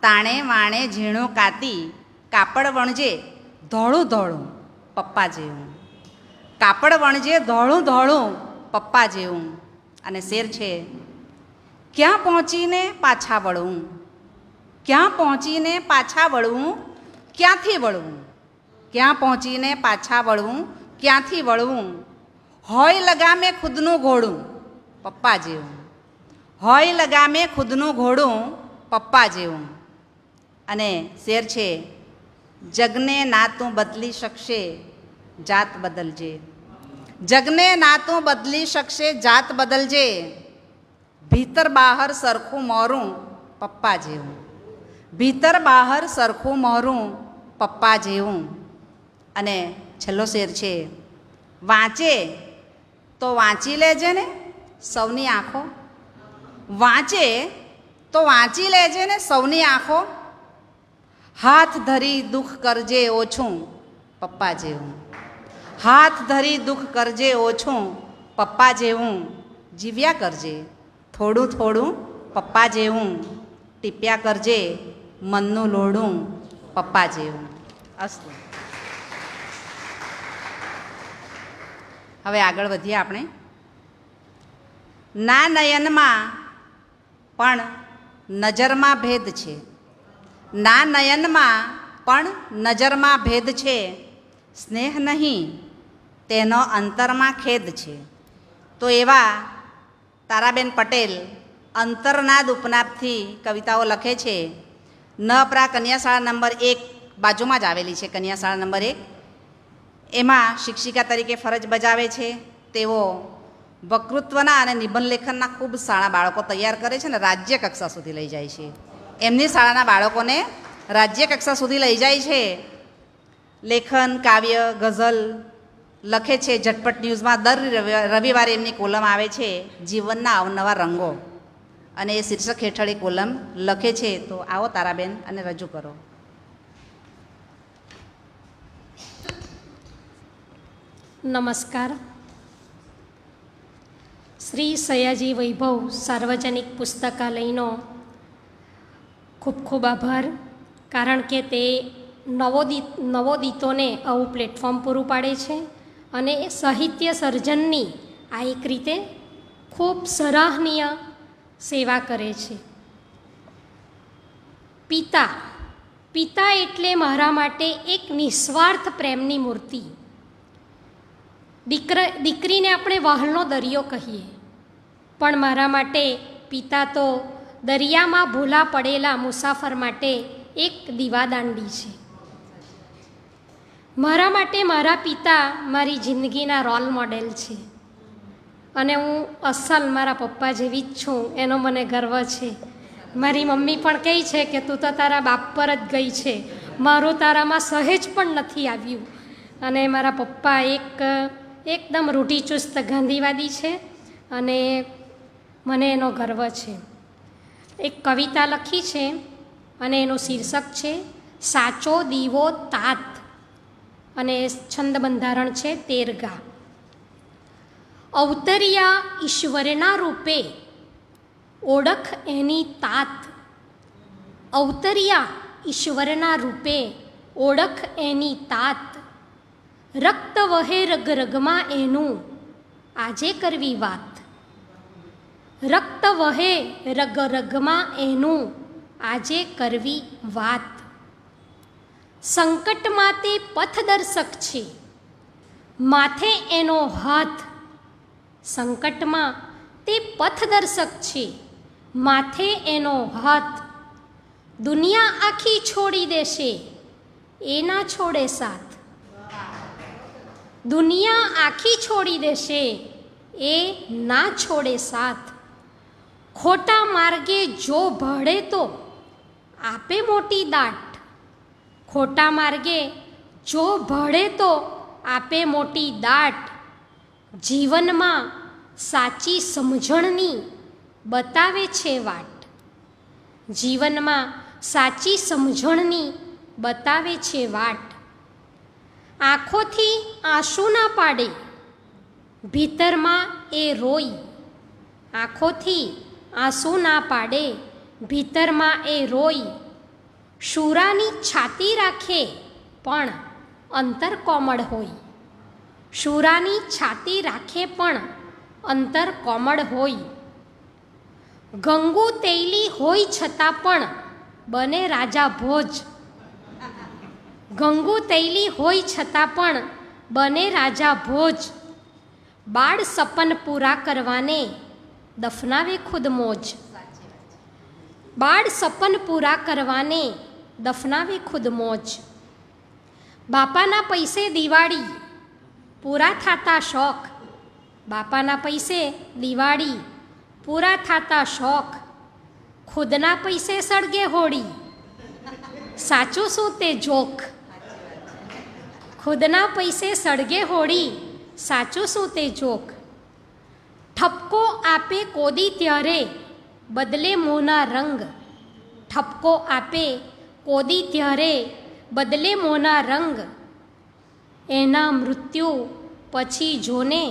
A: તાણે વાણે ઝીણું કાંતી. કાપડ વણજે ધોળું ધોળું પપ્પા જેવું. કાપડ વણજે ધોળું ધોળું પપ્પા જેવું. અને શેર છે: ક્યાં પહોંચીને પાછા વળવું. ક્યાં પહોંચીને પાછા વળવું ક્યાંથી વળવું. ક્યાં પહોંચીને પાછા વળવું ક્યાંથી વળવું. હોય લગામે ખુદનું ઘોડું પપ્પા જેવું. હોય લગામે ખુદનું ઘોડું પપ્પા જેવું. અને શેર છે: જગને ના તું બદલી શકશે જાત બદલજે. જગને ના તું બદલી શકશે જાત બદલજે. ભીતર બહાર સરખું મોરું પપ્પા જેવું. ભીતર બહાર સરખું મોરું પપ્પા જેવું. અને છેલ્લો શેર છે: વાંચે તો વાંચી લેજે ને સૌની આંખો. વાંચે તો વાંચી લેજે ને સૌની આંખો. હાથ ધરી દુઃખ કરજે ઓછું પપ્પા જેવું. હાથ ધરી દુઃખ કરજે ઓછું પપ્પા જેવું. જીવ્યા કરજે થોડું થોડું પપ્પા જેવું. ટીપ્યા કરજે મનનું લોઢું પપ્પા જેવું. અસ્તુ. હવે આગળ વધીએ આપણે. ના નયનમાં પણ નજરમાં ભેદ છે. ના નયનમાં પણ નજરમાં ભેદ છે. સ્નેહ નહીં તેનો અંતરમાં ખેદ છે. તો એવા તારાબેન પટેલ અંતરનાદ ઉપનાદથી કવિતાઓ લખે છે. નપરા કન્યાશાળા નંબર 1 બાજુમાં જ આવેલી છે. કન્યાશાળા નંબર 1 એમાં શિક્ષિકા તરીકે ફરજ બજાવે છે. તેઓ વક્તૃત્વના અને નિબંધ લેખનના ખૂબ સારા બાળકો તૈયાર કરે છે અને રાજ્ય કક્ષા સુધી લઈ જાય છે. એમની શાળાના બાળકોને રાજ્ય કક્ષા સુધી લઈ જાય છે. લેખન કાવ્ય ગઝલ લખે છે. ઝટપટ ન્યૂઝમાં દર રવિવારે એમની કોલમ આવે છે જીવનના અવનવા રંગો. અને એ શીર્ષક હેઠળ એ કોલમ લખે છે. તો આવો તારાબેન અને રજૂ કરો.
G: નમસ્કાર. શ્રી સયાજી વૈભવ સાર્વજનિક પુસ્તકાલયનો ખૂબ ખૂબ આભાર. કારણ કે તે નવોદિતોને આવું પ્લેટફોર્મ પૂરું પાડે છે અને સાહિત્ય સર્જનની આ એક રીતે ખૂબ સરાહનીય સેવા કરે છે. પિતા પિતા એટલે મારા માટે એક નિસ્વાર્થ પ્રેમની મૂર્તિ. દીકરીને આપણે વહાલનો દરિયો કહીએ, પણ મારા માટે પિતા તો દરિયામાં ભૂલા પડેલા મુસાફર માટે એક દીવાદાંડી છે. મારા માટે મારા પિતા મારી જિંદગીના રોલ મોડેલ છે અને હું અસલ મારા પપ્પા જેવી જ છું એનો મને ગર્વ છે. મારી મમ્મી પણ કહે છે કે તું તો તારા બાપ પર જ ગઈ છે, મારું તારામાં સહેજ પણ નથી આવ્યું. અને મારા પપ્પા એકદમ રૂઢિચુસ્ત ગાંધીવાદી છે અને મને એનો ગર્વ છે. એક કવિતા લખી છે અને એનું શીર્ષક છે સાચો દીવો તાત અને છંદ બંધારણ છે 13 અવતર્યા ઈશ્વરના રૂપે ઓળખ એની તાત. અવતર્યા ઈશ્વરના રૂપે ઓળખ એની તાત. રક્ત વહે રગ રગમાં એનું આજે કરવી વાત. રક્ત વહે રગ રગમાં એનું આજે કરવી વાત. સંકટમાં તે પથદર્શક છે, માથે એનો હાથ. સંકટમાં તે પથદર્શક છે, માથે એનો હાથ. દુનિયા આખી છોડી દેશે, એ ના છોડે સાથ. દુનિયા આખી છોડી દેશે, એ ના છોડે સાથ. ખોટા માર્ગે જો ભળે તો આપે મોટી દાટ. ખોટા માર્ગે જો ભળે તો આપે મોટી દાટ. જીવનમાં સાચી સમજણની બતાવે છે વાટ. જીવનમાં સાચી સમજણની બતાવે છે વાટ. આંખોથી આંસુ ના પાડે, ભીતરમાં એ રોઈ. આંખોથી આંસુ ના પાડે, ભીતરમાં એ રોઈ. શૂરાની છાતી રાખે પણ અંતર કોમળ હોય. શૂરાની છાતી રાખે પણ અંતર કોમળ હોય. ગંગુ તૈલી હોય છતાં પણ બને રાજા ભોજ. ગંગુ તૈલી હોય છતાં પણ બને રાજા ભોજ. બાળ સપન પૂરા કરવાને દફનાવે ખુદ મોજ. બાળ સપન પૂરા કરવાને દફનાવે ખુદ મોજ. બાપાના પૈસે દિવાળી પૂરા થાતા શોખ. બાપાના પૈસે દિવાળી પૂરા થાતા શોખ. ખુદના પૈસે સળગે હોળી, સાચું શું તે જોખ. ખુદના પૈસે સળગે હોળી, સાચું શું તે જોખ. ઠપકો આપે કોદી ત્યારે બદલે મોંના રંગ. ઠપકો આપે કોદી ત્યારે બદલે મોંના રંગ. એના મૃત્યુ પછી જોને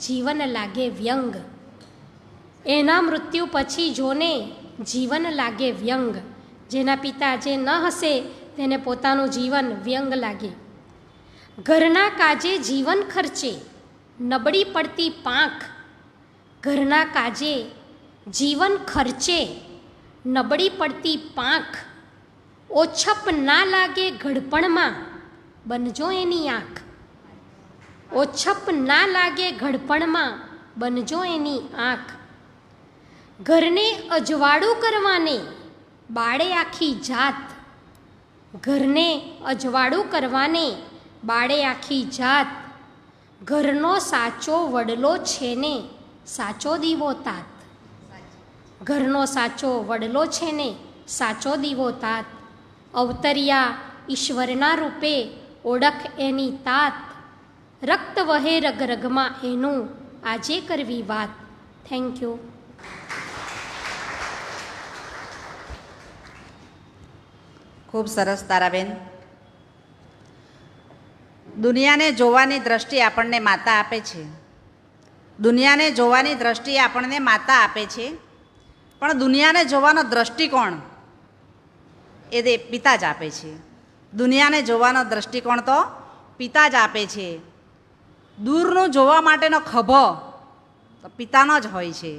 G: જીવન લાગે વ્યંગ. એના મૃત્યુ પછી જોને જીવન લાગે વ્યંગ. જેના પિતા જે ન હશે તેને પોતાનું જીવન વ્યંગ લાગે. ઘરના કાજે જીવન ખર્ચે નબળી પડતી પાંખ. ઘરના કાજે જીવન ખર્ચે નબળી પડતી પાંખ. ઓછપ ના લાગે ઘડપણમાં બનજો એની આંખ. ઓછપ ના લાગે ઘડપણમાં બનજો એની આંખ. ઘરને અજવાળું કરવાને બાળે આખી જાત. ઘરને અજવાળું કરવાને બાળે આખી જાત. ઘરનો સાચો વડલો છે ને સાચો દીવો તાત. ઘરનો સાચો વડલો છે ને સાચો દીવો તાત. અવતર્યા ઈશ્વરના રૂપે ઓળખ એની તાત. રક્ત વહે રગ રગમાં એનું આજે કરવી વાત. Thank you.
A: ખૂબ સરસ તારાબેન. દુનિયાને જોવાની દ્રષ્ટિ આપણને માતા આપે છે. દુનિયાને જોવાની દ્રષ્ટિ આપણને માતા આપે છે, પણ દુનિયાને જોવાનો દ્રષ્ટિકોણ એ પિતા જ આપે છે. દુનિયાને જોવાનો દ્રષ્ટિકોણ તો પિતા જ આપે છે. દૂરનું જોવા માટેનો ખભો તો પિતાનો જ હોય છે.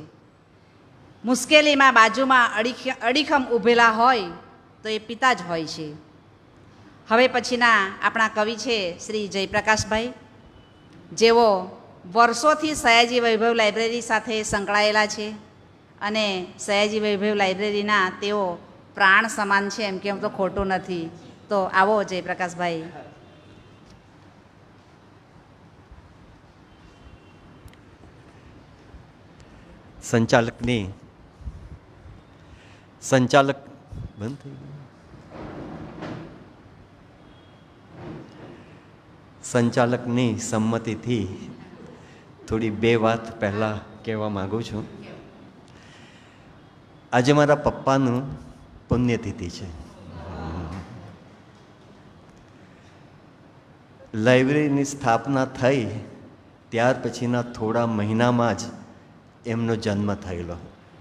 A: મુશ્કેલીમાં બાજુમાં અડીખમ ઊભેલા હોય તો એ પિતા જ હોય છે. હવે પછીના આપણા કવિ છે શ્રી જયપ્રકાશભાઈ, જેઓ વર્ષોથી સયાજી વૈભવ લાઇબ્રેરી સાથે સંકળાયેલા છે અને સયાજી વૈભવ લાઇબ્રેરીના તેઓ પ્રાણ સમાન છે, એમ કેમ તો ખોટું નથી. તો આવો જયપ્રકાશભાઈ.
H: સંચાલક બંધ થઈ ગયું. સંચાલકની સંમતિથી થોડી બે વાત પહેલાં કહેવા માગું છું. આજે મારા પપ્પાનું પુણ્યતિથિ છે. લાઇબ્રેરીની સ્થાપના થઈ ત્યાર પછીના થોડા મહિનામાં જ એમનો જન્મ થયેલો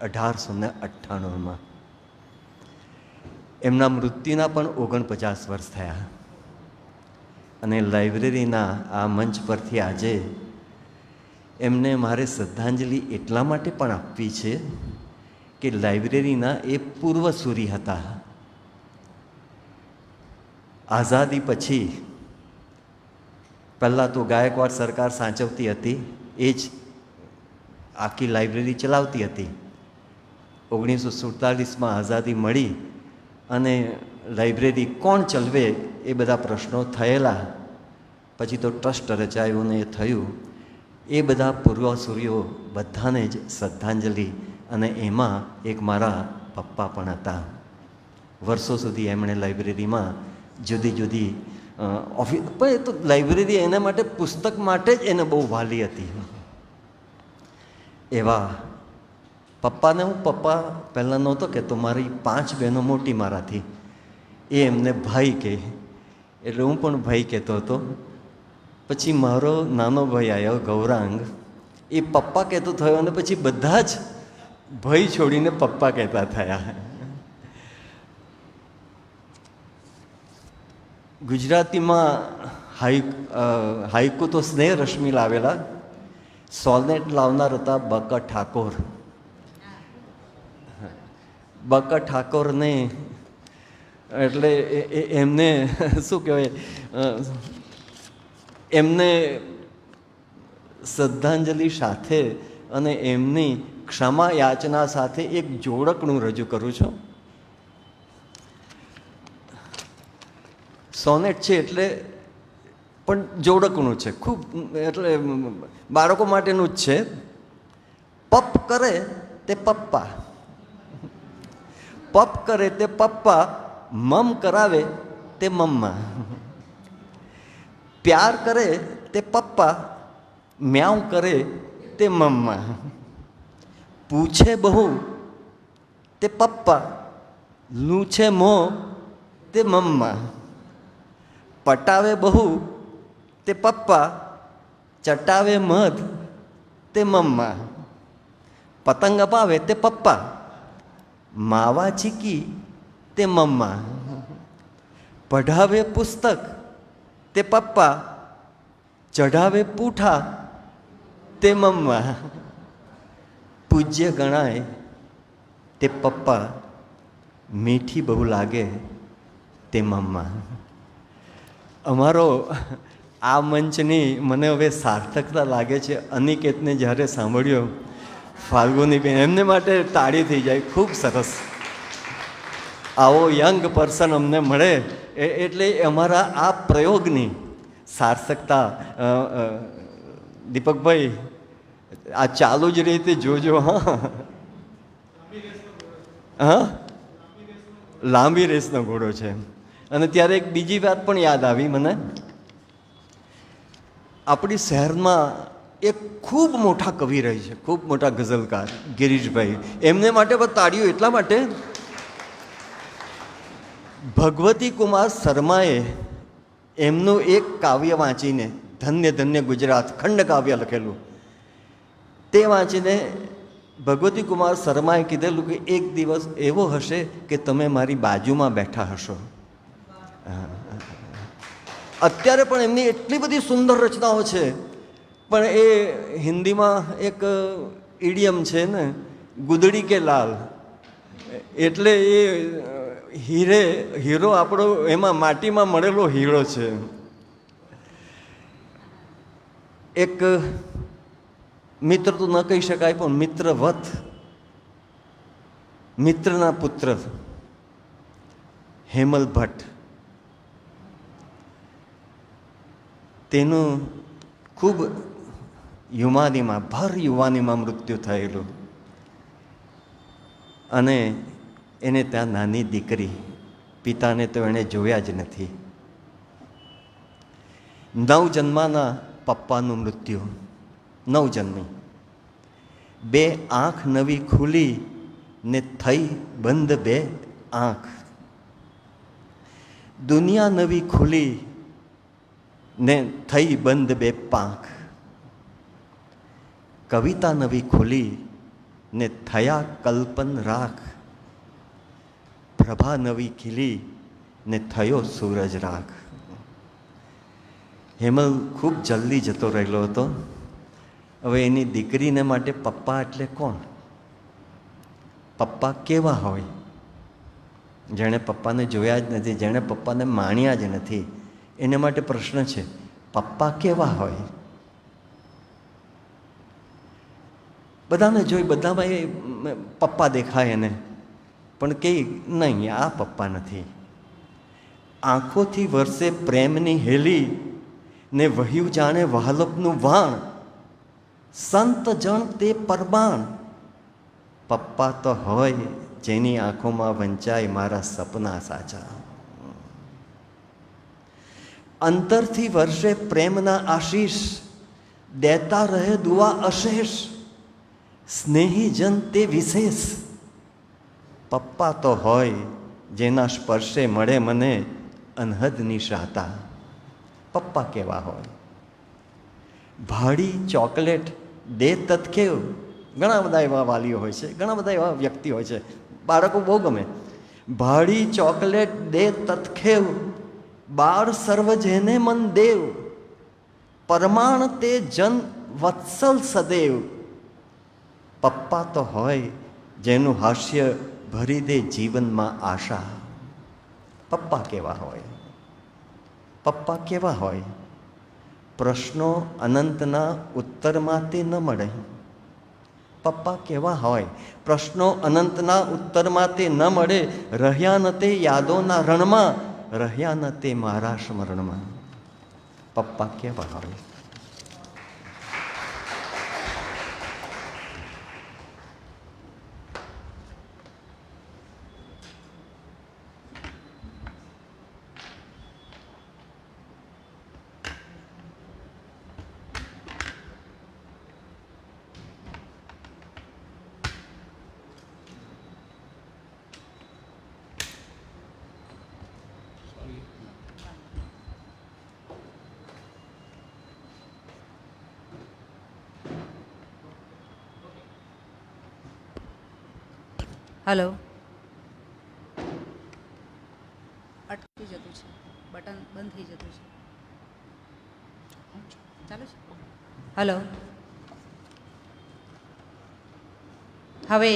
H: 1898માં. એમના મૃત્યુના પણ 49 વર્ષ થયા. અને લાઇબ્રેરીના આ મંચ પરથી આજે એમને મારે શ્રદ્ધાંજલિ એટલા માટે પણ આપવી છે કે લાઇબ્રેરીના એ પૂર્વસૂરી હતા. આઝાદી પછી પહેલાં તો ગાયકવાડ સરકાર સાચવતી હતી, એ જ આખી લાઇબ્રેરી ચલાવતી હતી. 1947માં આઝાદી મળી અને લાઇબ્રેરી કોણ ચલાવે એ બધા પ્રશ્નો થયેલા. પછી તો ટ્રસ્ટ રચાયું ને એ થયું. એ બધા પૂર્વસૂરીઓ બધાને જ શ્રદ્ધાંજલિ, અને એમાં એક મારા પપ્પા પણ હતા. વર્ષો સુધી એમણે લાઇબ્રેરીમાં જુદી જુદી ઓફિસ, પણ એ તો લાઇબ્રેરી એના માટે પુસ્તક માટે જ એને બહુ વાલી હતી. એવા પપ્પાને હું પપ્પા પહેલાં નહોતો કહેતો, મારી 5 બહેનો મોટી મારાથી, એ એમને ભાઈ કહે, એટલે હું પણ ભાઈ કહેતો હતો. પછી મારો નાનો ભાઈ આવ્યો ગૌરાંગ, એ પપ્પા કહેતો થયો અને પછી બધા જ ભાઈ છોડીને પપ્પા કહેતા થયા. ગુજરાતીમાં હાઈકુ તો સ્નેહ રશ્મિ લાવેલા, સોનેટ લાવનાર હતા બકા ઠાકોર. બકા ઠાકોરને એટલે એમને શું કહેવાય, એમને શ્રદ્ધાંજલિ સાથે અને એમની ક્ષમા યાચના સાથે એક જોડકણું રજૂ કરું છું. સોનેટ છે એટલે પણ જોડકણું છે, ખૂબ એટલે બાળકો માટેનું જ છે. પપ કરે તે પપ્પા, પપ કરે તે પપ્પા, મમ કરાવે તે મમ્મા. પ્યાર કરે તે પપ્પા, મ્યાઉ કરે તે મમ્મા. પૂછે બહુ તે પપ્પા, લૂછે મોં તે મમ્મા. પટાવે બહુ તે પપ્પા, ચટાવે મધ તે મમ્મા. પતંગ અપાવે તે પપ્પા, માવા ચીકી તે મમ્મા. પઢાવે પુસ્તક તે પપ્પા, ચઢાવે પૂઠા તે મમ્મા. પૂજ્ય ગણાય તે પપ્પા, મીઠી બહુ લાગે તે મમ્મા. અમારો આ મંચની મને હવે સાર્થકતા લાગે છે. અનિકેતને જ્યારે સાંભળ્યો, ફાલ્ગુનીબેન, એમને માટે તાળી થઈ જાય. ખૂબ સરસ, આવો યંગ પર્સન અમને મળે એટલે અમારા આ પ્રયોગની સાર્થકતા. દીપકભાઈ, આ ચાલુ જ રીતે જોજો. હા, લાંબી રેસનો ઘોડો છે. અને ત્યારે એક બીજી વાત પણ યાદ આવી મને. આપણી શહેરમાં એક ખૂબ મોટા કવિ રહી છે, ખૂબ મોટા ગઝલકાર ગિરીશભાઈ. એમને માટે પણ તાળીઓ એટલા માટે, ભગવતી કુમાર શર્માએ એમનું એક કાવ્ય વાંચીને, ધન્ય ધન્ય ગુજરાત ખંડ કાવ્ય લખેલું, તે વાંચીને ભગવતી કુમાર શર્માએ કીધેલું કે એક દિવસ એવો હશે કે તમે મારી બાજુમાં બેઠા હશો. અત્યારે પણ એમની એટલી બધી સુંદર રચનાઓ છે. પણ એ હિન્દીમાં એક ઇડિયમ છે ને, ગુદડી કે લાલ, એટલે એ હીરો આપણો એમાં માટીમાં મળેલો હીરો છે. એક મિત્ર તો ન કહી શકાય પણ મિત્રવત, મિત્રના પુત્ર હેમલ ભટ્ટ, તેનું ખૂબ ભર યુવાનીમાં મૃત્યુ થયેલું. અને એને ત્યાં નાની દીકરી, પિતાને તો એણે જોયા જ નથી. 9 જન્માના પપ્પાનું મૃત્યુ, 9 જન્મી. 2 આંખ નવી ખુલી ને થઈ બંધ 2 આંખ. દુનિયા નવી ખુલી ને થઈ બંધ 2 પાંખ. કવિતા નવી ખુલી ને થયા કલ્પન રાખ. પ્રભા નવી ખીલી ને થયો સૂરજ રાખ. હેમલ ખૂબ જલ્દી જતો રહેલો હતો. હવે એની દીકરીને માટે પપ્પા એટલે કોણ? પપ્પા કેવા હોય? જેણે પપ્પાને જોયા જ નથી, જેણે પપ્પાને માણ્યા જ નથી, એને માટે પ્રશ્ન છે, પપ્પા કેવા હોય? બધાને જોઈ બધામાં એ પપ્પા દેખાય એને, પણ કે નહીં, આ પપ્પા નથી. આંખોથી વરસે પ્રેમની હેલી ને વહ્યું જાણે વહાલપનું વાણ. સંત જણ તે પરમાણ. પપ્પા તો હોય જેની આંખોમાં વંચાય મારા સપના સાચા. અંતરથી વર્ષે પ્રેમના આશીષ દેતા રહે દુઆ અશેષ. સ્નેહી જન તે વિશેષ. પપ્પા તો હોય જેના સ્પર્શે મળે મને અનહદની શાતા. પપ્પા કેવા હોય? ભાડી ચોકલેટ દે તત્ખેવ. ઘણા બધા એવા વાલીઓ હોય છે, ઘણા બધા એવા વ્યક્તિ હોય છે, બાળકો બહુ ગમે. ભાડી ચોકલેટ દે તત્ખેવ, બાળ સર્વ જેને મન દેવ. પરમાણ તે જન વત્સલ સદેવ. પપ્પા તો હોય જેનું હાસ્ય ભરી દે જીવનમાં આશા. પપ્પા કેવા હોય? પપ્પા કેવા હોય? પ્રશ્નો અનંતના ઉત્તરમાં તે ન મળે. પપ્પા કેવા હોય? પ્રશ્નો અનંતના ઉત્તરમાં તે ન મળે. રહ્યા ન તે યાદોના રણમાં, રહ્યા ન તે મારા સ્મરણમાં. પપ્પા કેવા હોય?
A: હલો, અટકી જતું છે, બટન બંધ થઈ જતું છે. ચાલુ છે? હલો, હવે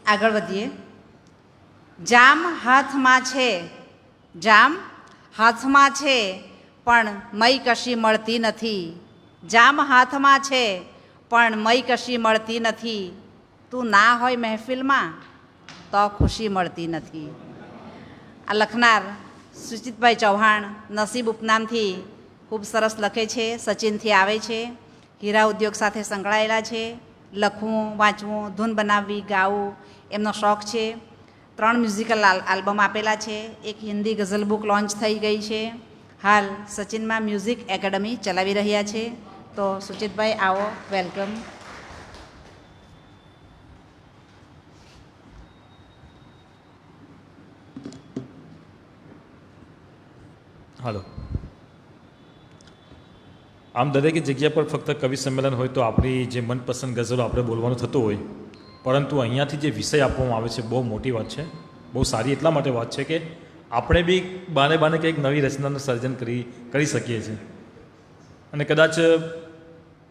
A: આગળ વધીએ. જામ હાથમાં છે, જામ હાથમાં છે, પણ મઈ કશી મળતી નથી. જામ હાથમાં છે, પણ મઈ કશી મળતી નથી. તું ના હોય મહેફિલમાં તો ખુશી મળતી નથી. આ લખનાર સુચિતભાઈ ચૌહાણ નસીબ ઉપનામથી ખૂબ સરસ લખે છે. સચિનથી આવે છે, હીરા ઉદ્યોગ સાથે સંકળાયેલા છે. લખવું, વાંચવું, ધૂન બનાવવી, ગાવું એમનો શોખ છે. 3 મ્યુઝિકલ આલ્બમ આપેલા છે. એક હિન્દી ગઝલ બુક લોન્ચ થઈ ગઈ છે. હાલ સચિનમાં મ્યુઝિક એકેડમી ચલાવી રહ્યા છે. તો સુચિતભાઈ આવો, વેલકમ.
I: હાલો. આમ દરેક જગ્યા પર ફક્ત કવિ સંમેલન હોય તો આપણી જે મનપસંદ ગઝલો આપણે બોલવાનું થતું હોય, પરંતુ અહીંયાથી જે વિષય આપવામાં આવે છે બહુ મોટી વાત છે. બહુ સારી એટલા માટે વાત છે કે આપણે બી બાને કંઈક નવી રચનાનું સર્જન કરી શકીએ છીએ. અને કદાચ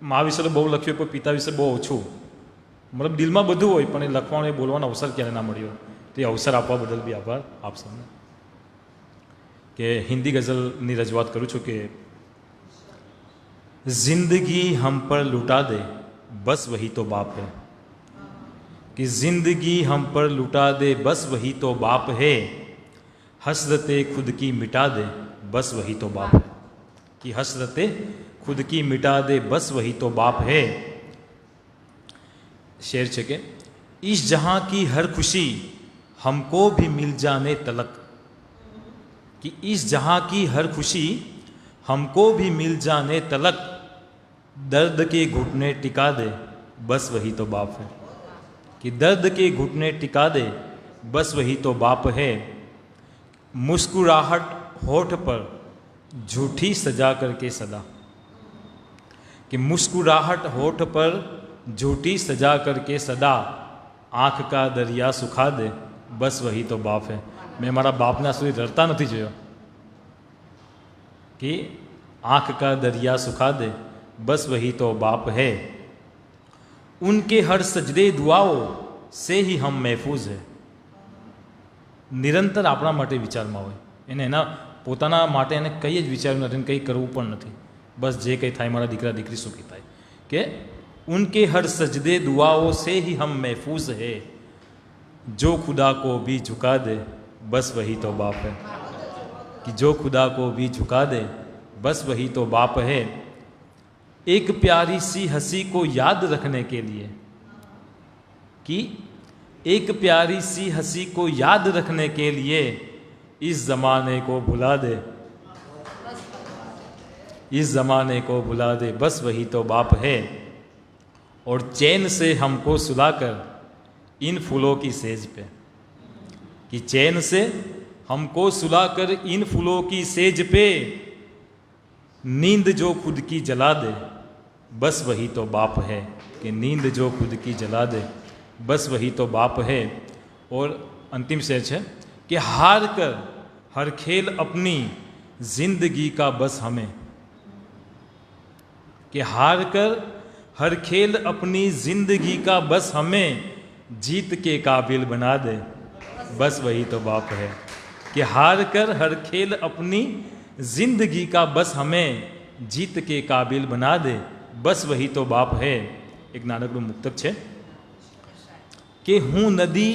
I: મા વિશે તો બહુ લખ્યું પણ પિતા વિશે બહુ ઓછું, મતલબ દિલમાં બધું હોય પણ એ લખવાનો એ બોલવાનો અવસર ક્યારે ના મળ્યો. તો એ અવસર આપવા બદલ બી આભાર આપ સૌને. કે હિન્દી ગઝલની રજૂઆત કરું છું કે જિંદગી હમ પર લૂટા દે બસ વહી તો બાપ હૈ, कि जिंदगी हम पर लुटा दे बस वही तो बाप है, हसरते खुद की मिटा दे बस वही तो बाप है, कि हसरते खुद की मिटा दे बस वही तो बाप है. शेर છે કે इस जहाँ की हर खुशी हमको भी मिल जाने तलक, कि इस जहाँ की हर खुशी हमको भी मिल जाने तलक, दर्द के घुटने टिका दे बस वही तो बाप है, कि दर्द के घुटने टिका दे बस वही तो बाप है. मुस्कुराहट होठ पर झूठी सजा करके सदा, कि मुस्कुराहट होठ पर झूठी सजा करके सदा, आँख का दरिया सुखा दे बस वही तो बाप है. मैं મારા બાપને આ સુધી રડતા નથી જોયો कि आँख का दरिया सुखा दे बस वही तो बाप है. उनके हर सजदे दुआओं से ही हम महफूज है. નિરંતર આપણા માટે વિચારમાં હોય, એને એના પોતાના માટે એને કંઈ જ વિચાર્યું નથી, કંઈ કરવું પણ નથી, બસ જે કંઈ થાય મારા દીકરા દીકરી સુખી થાય. કે उनके हर सजदे दुआओं से ही हम महफूज है, जो खुदा को भी झुका दे बस वही तो बाप है, कि जो खुदा को भी झुका दे बस वही तो बाप है. एक प्यारी सी हंसी को याद रखने के लिए, कि एक प्यारी सी हंसी को याद रखने के लिए इस ज़माने को भुला दे, इस ज़माने को भुला दे बस वही तो बाप है. और चैन से हमको सुलाकर इन फूलों की सेज पे, कि चैन से हमको सुलाकर इन फूलों की सेज पे, नींद जो खुद की जला दे बस वही तो बाप है, कि नींद जो खुद की जला दे बस वही तो बाप है. और अंतिम शेर है कि हार कर हर खेल अपनी जिंदगी का बस हमें, कि हार कर हर खेल अपनी जिंदगी का बस हमें, जीत के काबिल बना दे बस वही तो बाप है, कि हार कर हर खेल अपनी जिंदगी का बस हमें, जीत के काबिल बना दे बस वही तो बाप है. एक નાનકડું મુક્તક છે કે હું નદી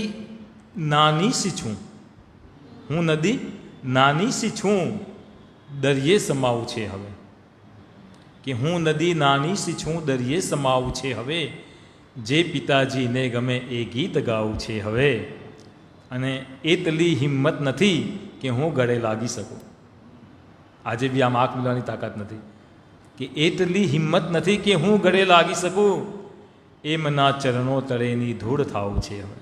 I: નાની સી છું, હું નદી નાની सी છું, દરિયે સમાવું છે હવે, કે હું નદી નાની સી છું, દરિયે સમાવું છે હવે, જે પિતાજીને ગમે એ ગીત ગાવું છે હવે, અને એટલી હિંમત નથી કે હું ગળે લાગી શકું. આજે બી આમ આંખ મિલવાની તાકાત નથી, કે એટલી હિંમત નથી કે હું ગળે લાગી શકું, એમના ચરણો તળેની ધૂળ થાવું છે હવે.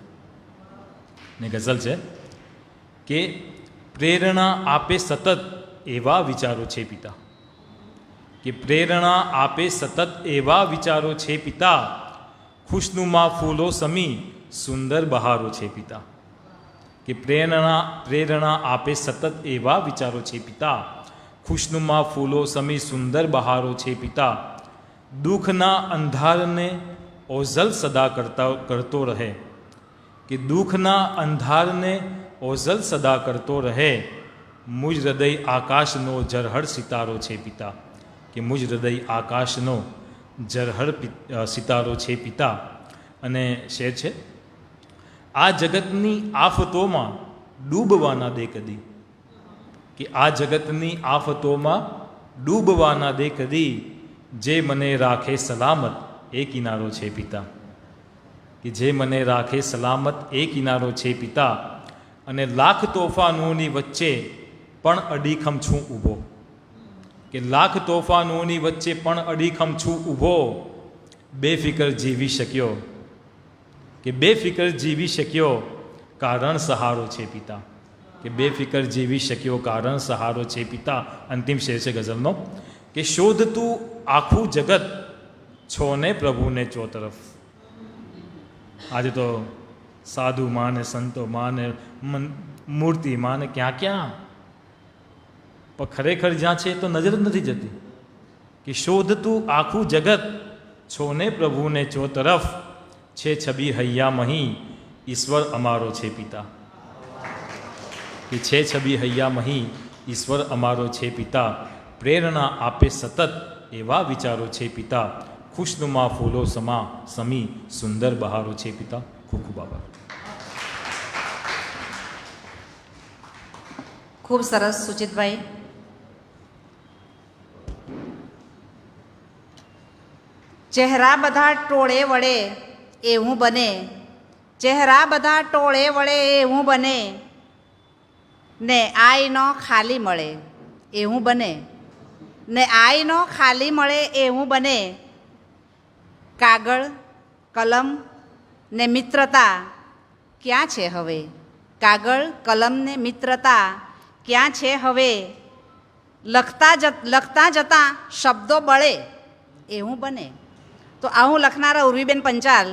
I: ને ગઝલ છે કે પ્રેરણા આપે સતત એવા વિચારો છે પિતા, कि प्रेरणा आपे सतत एवा विचारो छे पिता, खुशनुमा फूलो समी सुंदर बहारो छे पिता, कि प्रेरणा आपे सतत एवा विचारो छे पिता, खुशनुमा फूलो समी सुंदर बहारो छे पिता, दुखना अंधार ने ओझल सदा करतो रहे, कि दुखना अंधार ने ओझल सदा करतो रहे, मुझ हृदय आकाशनो जरहर सितारो छे पिता, कि मुझ हृदय आकाशनो जरहर सितारो छे पिता. અને શેર છે આ જગતની આફતોમાં ડૂબવા ના દે કદી, કે આ જગતની આફતોમાં ડૂબવા ના દે કદી, જે મને રાખે સલામત એ કિનારો છે પિતા, કે જે મને રાખે સલામત એ કિનારો છે પિતા. અને લાખ તોફાનોની વચ્ચે પણ અડીખમ છું ઊભો, કે લાખ તોફાનોની વચ્ચે પણ અડીખમ છું ઊભો, બેફિકર જીવી શક્યો, કે બેફિકર જીવી શક્યો કારણ સહારો છે પિતા, કે બેફિકર જીવી શક્યો કારણ સહારો છે પિતા. અંતિમ શેર છે ગઝલનો કે શોધતું આખું જગત છોને પ્રભુને ચો તરફ. આજે તો સાધુ માને સંતો માને મૂર્તિ માને ક્યાં ક્યાં, પણ ખરેખર જ્યાં છે તો નજર જ નથી જતી, કે શોધતું આખું જગત છોને પ્રભુને ચો તરફ છે છબી હૈયા મહી ઈશ્વર અમારો છે પિતા. કે છે છબી હૈયા મહી ઈશ્વર અમારો છે પિતા, પ્રેરણા આપે સતત એવા વિચારો છે પિતા, ખુશનુમા ફૂલો સમા સમી સુંદર બહારો છે પિતા. ખૂબ ખૂબ આભાર.
A: ખૂબ સરસ સુચિતભાઈ. ચહેરા બધા ટોળે વળે એવું બને, ચહેરા બધા ટોળે વળે એવું બને, ને આઈ નો ખાલી મળે એવું બને, ને આઈ નો ખાલી મળે એવું બને. કાગળ કલમ ને મિત્રતા ક્યાં છે હવે? કાગળ કલમ ને મિત્રતા ક્યાં છે હવે? લખતા જતાં શબ્દો બળે એવું બને. તો આવું લખનારા ઉર્વીબેન પંચાલ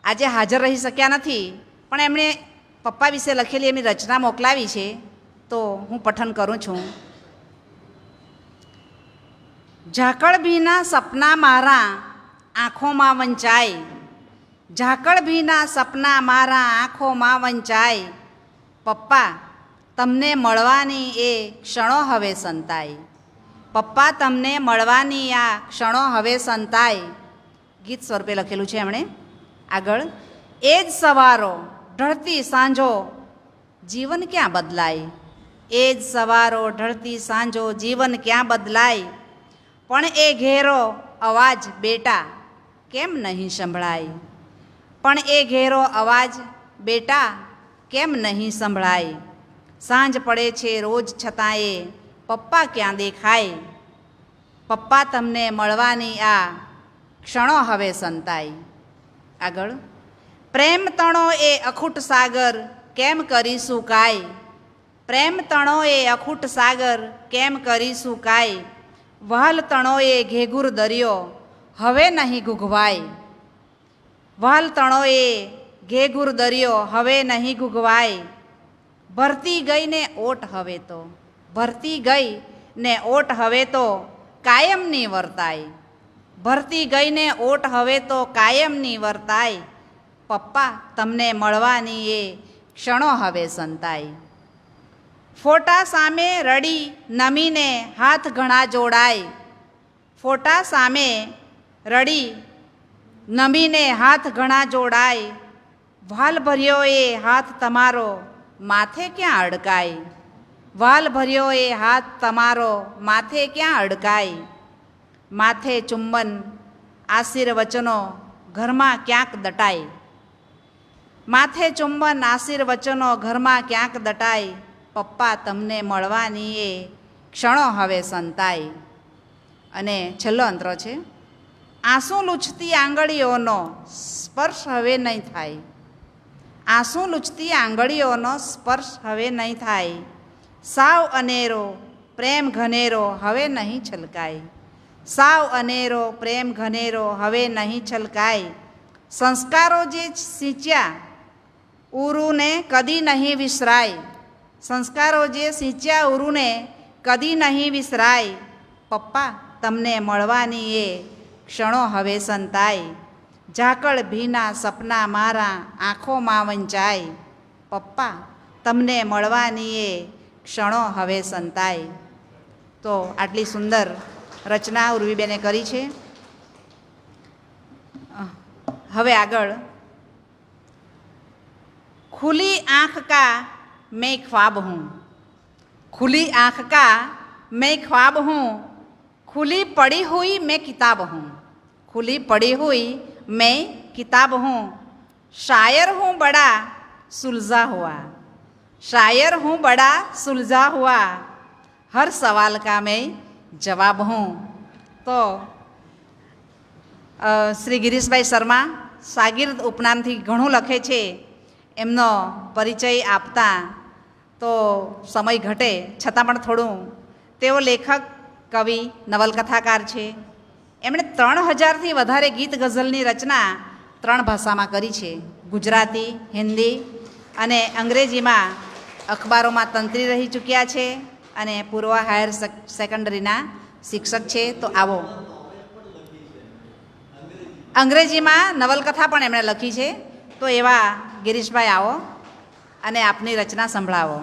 A: આજે હાજર રહી શક્યા નથી, પણ એમણે પપ્પા વિશે લખેલી એમની રચના મોકલાવી છે, તો હું પઠન કરું છું. ઝાકળ ભીના સપના મારા આંખોમાં વંચાય, ઝાકળ ભીના સપના મારા આંખોમાં વંચાય, પપ્પા તમને મળવાની એ ક્ષણો હવે સંતાય, પપ્પા તમને મળવાની આ ક્ષણો હવે સંતાય. ગીત સ્વરૂપે લખેલું છે એમણે. આગળ, એ જ સવારો ઢળતી સાંજો જીવન ક્યાં બદલાય, એ જ સવારો ઢળતી સાંજો જીવન ક્યાં બદલાય, પણ એ ઘેરો અવાજ બેટા કેમ નહીં સંભળાય, પણ એ ઘેરો અવાજ બેટા કેમ નહીં સંભળાય. સાંજ પડે છે રોજ છતાંય પપ્પા ક્યાં દેખાય, પપ્પા તમને મળવાની આ ક્ષણો હવે સંતાય. આગળ, પ્રેમ તણો એ અખૂટ સાગર કેમ કરીશું કાય, પ્રેમ તણો એ અખૂટ સાગર કેમ કરીશું કાય, વહાલ તણો એ ઘેઘુર દરિયો હવે નહીં ઘૂઘવાય, વહાલ તણો એ ઘેઘુર દરિયો હવે નહીં ઘૂઘવાય. ભરતી ગઈ ને ઓટ હવે તો, ભરતી ગઈ ને ઓટ હવે તો કાયમની વર્તાય, ભરતી ગઈ ને ઓટ હવે તો કાયમની વર્તાય, પપ્પા તમને મળવાની એ ક્ષણો હવે સંતાય. ફોટા સામે રડી નમીને હાથ ઘણા જોડાય, ફોટા સામે રડી નમીને હાથ ઘણા જોડાય, વાલ ભર્યો એ હાથ તમારો માથે ક્યાં અડકાય, વાલ ભર્યો એ હાથ તમારો માથે ક્યાં અડકાય. માથે ચુંબન આશીર્વચનો ઘરમાં ક્યાંક દટાય, માથે ચુંબન આશીર્વચનો ઘરમાં ક્યાંક દટાય, પપ્પા તમને મળવાની એ ક્ષણો હવે સંતાય. અને છેલ્લો અંતરો છે, આંસુ લૂછતી આંગળીઓનો સ્પર્શ હવે નહીં થાય, આંસુ લૂછતી આંગળીઓનો સ્પર્શ હવે નહીં થાય, સાવ અનેરો પ્રેમ ઘનેરો હવે નહીં છલકાય, સાવ અનેરો પ્રેમ ઘનેરો હવે નહીં છલકાય. સંસ્કારો જે સિંચ્યા ઉરુને કદી નહીં વિસરાય, સંસ્કારો જે સિંચ્યા ઉરુને કદી નહીં વિસરાય, પપ્પા તમને મળવાની એ ક્ષણો હવે સંતાય. ઝાકળ ભીના સપના મારા આંખોમાં વંચાય, પપ્પા તમને મળવાની એ ક્ષણો હવે સંતાય. તો આટલી સુંદર રચના ઉર્વીબેને કરી છે. હવે આગળ, ખુલી આંખ કા मैं ख्वाब हूँ, खुली आँख का मैं ख्वाब हूँ, खुली पड़ी हुई मैं किताब हूँ, खुली पड़ी हुई मैं किताब हूँ, शायर हूँ बड़ा सुलझा हुआ, शायर हूँ बड़ा सुलझा हुआ, हर सवाल का मैं जवाब हूँ. તો શ્રી ગિરીશભાઈ શર્મા શાગીર્દ ઉપનામથી ઘણું લખે છે, એમનો પરિચય આપતા તો સમય ઘટે, છતાં પણ થોડું, તેઓ લેખક, કવિ, નવલકથાકાર છે. એમણે 3000થી વધારે ગીત ગઝલની રચના 3 ભાષામાં કરી છે, ગુજરાતી, હિન્દી અને અંગ્રેજીમાં. અખબારોમાં તંત્રી રહી ચૂક્યા છે અને પૂર્વ હાયર સેકન્ડરીના શિક્ષક છે. તો આવો અંગ્રેજીમાં નવલકથા પણ એમણે લખી છે. તો એવા ગિરીશભાઈ આવો અને આપની રચના સંભળાવો.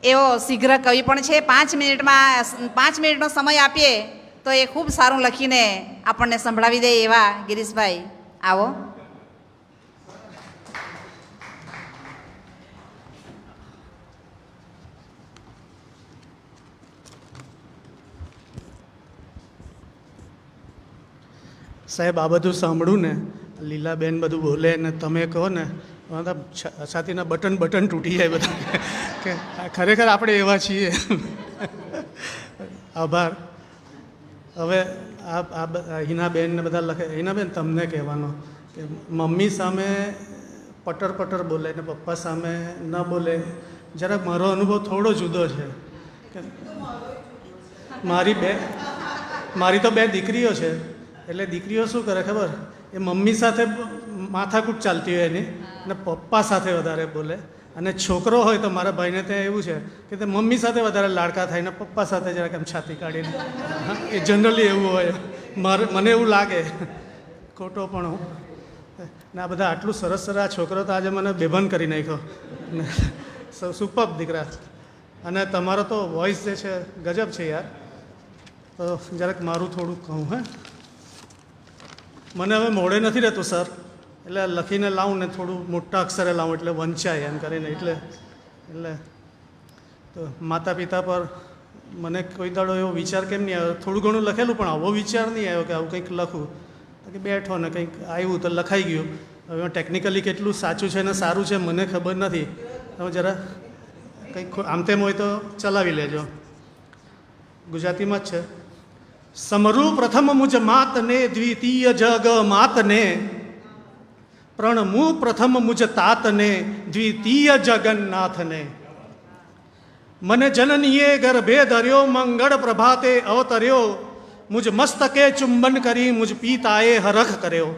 A: એવો શીઘ્ર કવિ પણ છે. 5 મિનિટનો સમય આપીએ તો એ ખૂબ સારું લખીને આપણને સંભળાવી દે એવા ગિરીશભાઈ આવો.
J: સાહેબ, આ બધું સાંભળું ને, લીલાબેન બધું બોલે ને તમે કહો ને, છાતીના બટન તૂટી જાય બધા કે ખરેખર આપણે એવા છીએ. આભાર. હવે આ હિનાબેન ને બધા લખે. હિનાબેન, તમને કહેવાનો કે મમ્મી સામે પટર બોલે ને પપ્પા સામે ન બોલે, જરાક મારો અનુભવ થોડો જુદો છે. કે મારી તો 2 દીકરીઓ છે. એટલે દીકરીઓ શું કરે ખબર? એ મમ્મી સાથે માથાકૂટ ચાલતી હોય એની, અને પપ્પા સાથે વધારે બોલે. અને છોકરો હોય તો મારા ભાઈને ત્યાં એવું છે કે તે મમ્મી સાથે વધારે લાડકા થાય ને પપ્પા સાથે જરાક એમ છાતી કાઢીને. એ જનરલી એવું હોય. મને એવું લાગે, ખોટો પણ હું. ને આ બધા આટલું સરસ આ છોકરો તો આજે મને બેભાન કરી નાખ્યો. સુપર દીકરા. અને તમારો તો વોઇસ જે છે ગજબ છે યાર. તો જરાક મારું થોડુંક કહું. મને હવે મોડે નથી રહેતું સર, એટલે લખીને લાવું ને થોડું મોટા અક્ષરે લાવું એટલે વંચાય એમ કરીને. એટલે તો માતા પિતા પર મને કોઈ દાડો એવો વિચાર કેમ નહીં આવ્યો? થોડું ઘણું લખેલું પણ આવો વિચાર નહીં આવ્યો કે આવું કંઈક લખું. કે બેઠો ને કંઈક આવ્યું તો લખાઈ ગયું. હવે ટેકનિકલી કેટલું સાચું છે ને સારું છે મને ખબર નથી. તમે જરા કંઈક આમ તેમ હોય તો ચલાવી લેજો. ગુજરાતીમાં જ છે. સમરૂ પ્રથમ મુજ માતને, દ્વિતીય જગ માતને, પ્રણમું પ્રથમ મુજ તાતને, દ્વિતીય જગન્નાથને. મને જનનીએ ગર્ભે ધર્યો, મંગળ પ્રભાતે અવતર્યો, મુજ મસ્તકે ચુંબન કરી, મુજ પિતાએ હરખ કર્યો.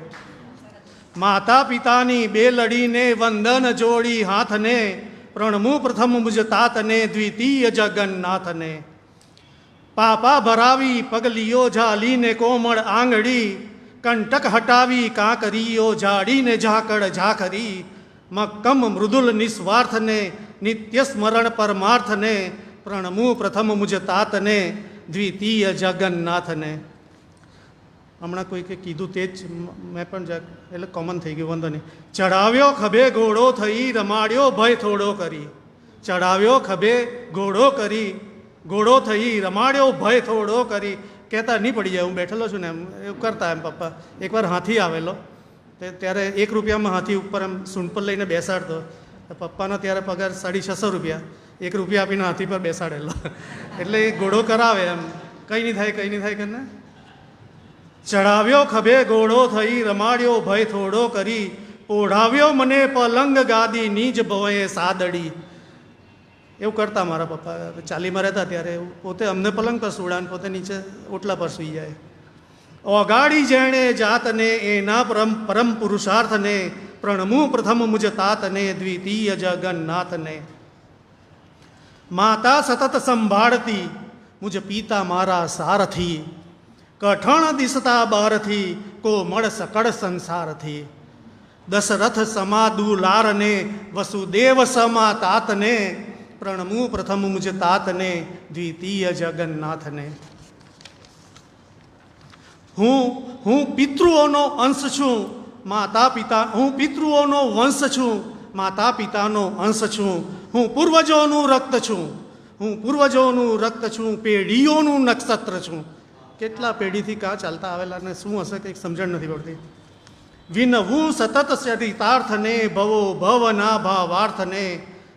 J: માતા પિતાની બેલડીને વંદન જોડી હાથને, પ્રણમું પ્રથમ મુજ તાતને, દ્વિતીય જગન્નાથને. પાપા ભરાવી પગલીઓ ઝાલીને કોમળ આંગળી, કંટક હટાવી કાંકરીઓ ઝાડીને ઝાકળ ઝાખરી. મક્કમ મૃદુલ નિસ્વાર્થને, નિત્ય સ્મરણ પરમાર્થને, પ્રણમું પ્રથમ મુજ તાતને, દ્વિતીય જગન્નાથને. હમણાં કોઈકે કીધું તે જ મેં પણ એટલે કોમન થઈ ગયું, વાંધો નહીં. ચડાવ્યો ખભે ઘોડો થઈ, રમાડ્યો ભય થોડો કરી. ચડાવ્યો ખભે ઘોડો થઈ, રમાડ્યો ભય થોડો કરી. કહેતા નહીં પડી જાય, હું બેઠેલો છું ને એમ એવું કરતા એમ પપ્પા. એકવાર હાથી આવેલો ત્યારે 1 રૂપિયામાં હાથી ઉપર એમ સૂંઢ પર લઈને બેસાડતો. પપ્પાનો ત્યારે પગાર 650 રૂપિયા. 1 રૂપિયા આપીને હાથી પર બેસાડેલો. એટલે એ ઘોડો કરાવે એમ, કંઈ નહીં થાય કરીને. ચડાવ્યો ખભે ઘોડો થઈ, રમાડ્યો ભય થોડો કરી, ઓઢાવ્યો મને પલંગ ગાદી, નીજ ભવયે સાદડી. એવું કરતા મારા પપ્પા. ચાલીમાં રહેતા ત્યારે પોતે અમને પલંગ પર સુડાને પોતે નીચે ઓટલા પર સૂઈ જાય. ઓગાડી જેણે જાતને, એના પરમ પુરુષાર્થને, પ્રણમું પ્રથમ મુજ તાતને, દ્વિતીય જગન્નાથને. માતા સતત સંભાળતી, મુજ પિતા મારા સારથી, કઠણ દિસતા બારથી, કોમળ સકળ સંસારથી. દશરથ સમા દુલારને, વસુદેવ સમા તાતને, પ્રણમું પ્રથમ મુજ તાતને, દ્વિતીય જગન્નાથને. હું પિતૃઓનો અંશ છું, હું પિતૃઓનો વંશ છું, માતા પિતાનો અંશ છું. હું પૂર્વજોનું રક્ત છું, પેઢીઓનું નક્ષત્ર છું. કેટલા પેઢીથી કાં ચાલતા આવેલા ને શું હશે કંઈક સમજણ નથી પડતી. વિનવું સતત ચરિતાર્થને, ભવો ભવના ભાવાર્થને,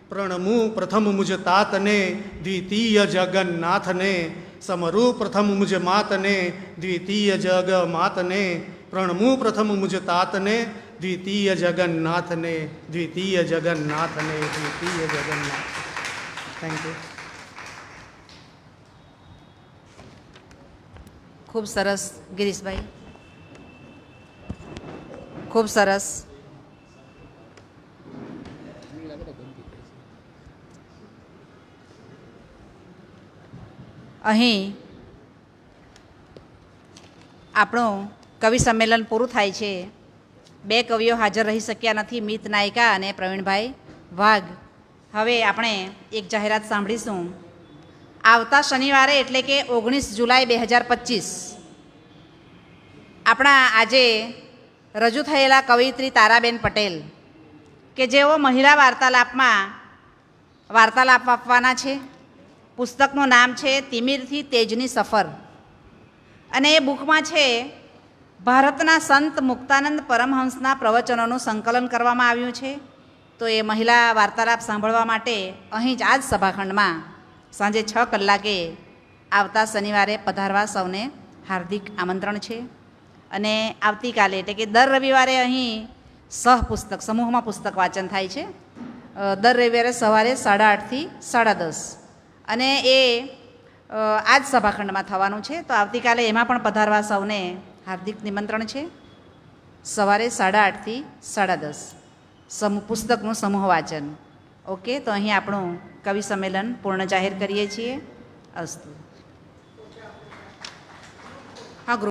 J: પ્રણમું પ્રથમ મુજ તાતને, દ્વિતીય જગન્નાથને. સમરૂ પ્રથમ મુજ માતને, દ્વિતીય જગ માતને, પ્રણમું પ્રથમ મુજ તાતને, દ્વિતીય જગન્નાથને, દ્વિતીય જગન્નાથને, દ્વિતીય જગન્નાથ. Thank you.
A: ખૂબ સરસ ગિરીશભાઈ, ખૂબ સરસ. અહીં આપણું કવિ સંમેલન પૂરું થાય છે. 2 કવિઓ હાજર રહી શક્યા નથી, મિત નાયકા અને પ્રવીણભાઈ વાઘ. હવે આપણે એક જાહેરાત સાંભળીશું. આવતા શનિવારે એટલે કે 19 જુલાઈ 2025 આપણા આજે રજૂ થયેલા કવિયત્રી તારાબેન પટેલ કે જેઓ મહિલા વાર્તાલાપ આપવાના છે. પુસ્તકનું નામ છે તિમિરથી તેજની સફર, અને એ બુકમાં છે ભારતના સંત મુક્તાનંદ પરમહંસના પ્રવચનોનું સંકલન કરવામાં આવ્યું છે. તો એ મહિલા વાર્તાલાપ સાંભળવા માટે અહીં જ આ જ સભાખંડમાં સાંજે 6 કલાકે આવતા શનિવારે પધારવા સૌને હાર્દિક આમંત્રણ છે. અને આવતીકાલે એટલે કે દર રવિવારે અહીં સહપુસ્તક સમૂહમાં પુસ્તક વાંચન થાય છે. દર રવિવારે સવારે 8:30 થી 10:30, અને એ આ જ સભાખંડમાં થવાનું છે. તો આવતીકાલે એમાં પણ પધારવા સૌને હાર્દિક નિમંત્રણ છે. સવારે 8:30 થી 10:30 પુસ્તકનું સમૂહ વાંચન. ઓકે, તો અહીં આપણું કવિ સંમેલન પૂર્ણ જાહેર કરીએ છીએ. અસ્તુ.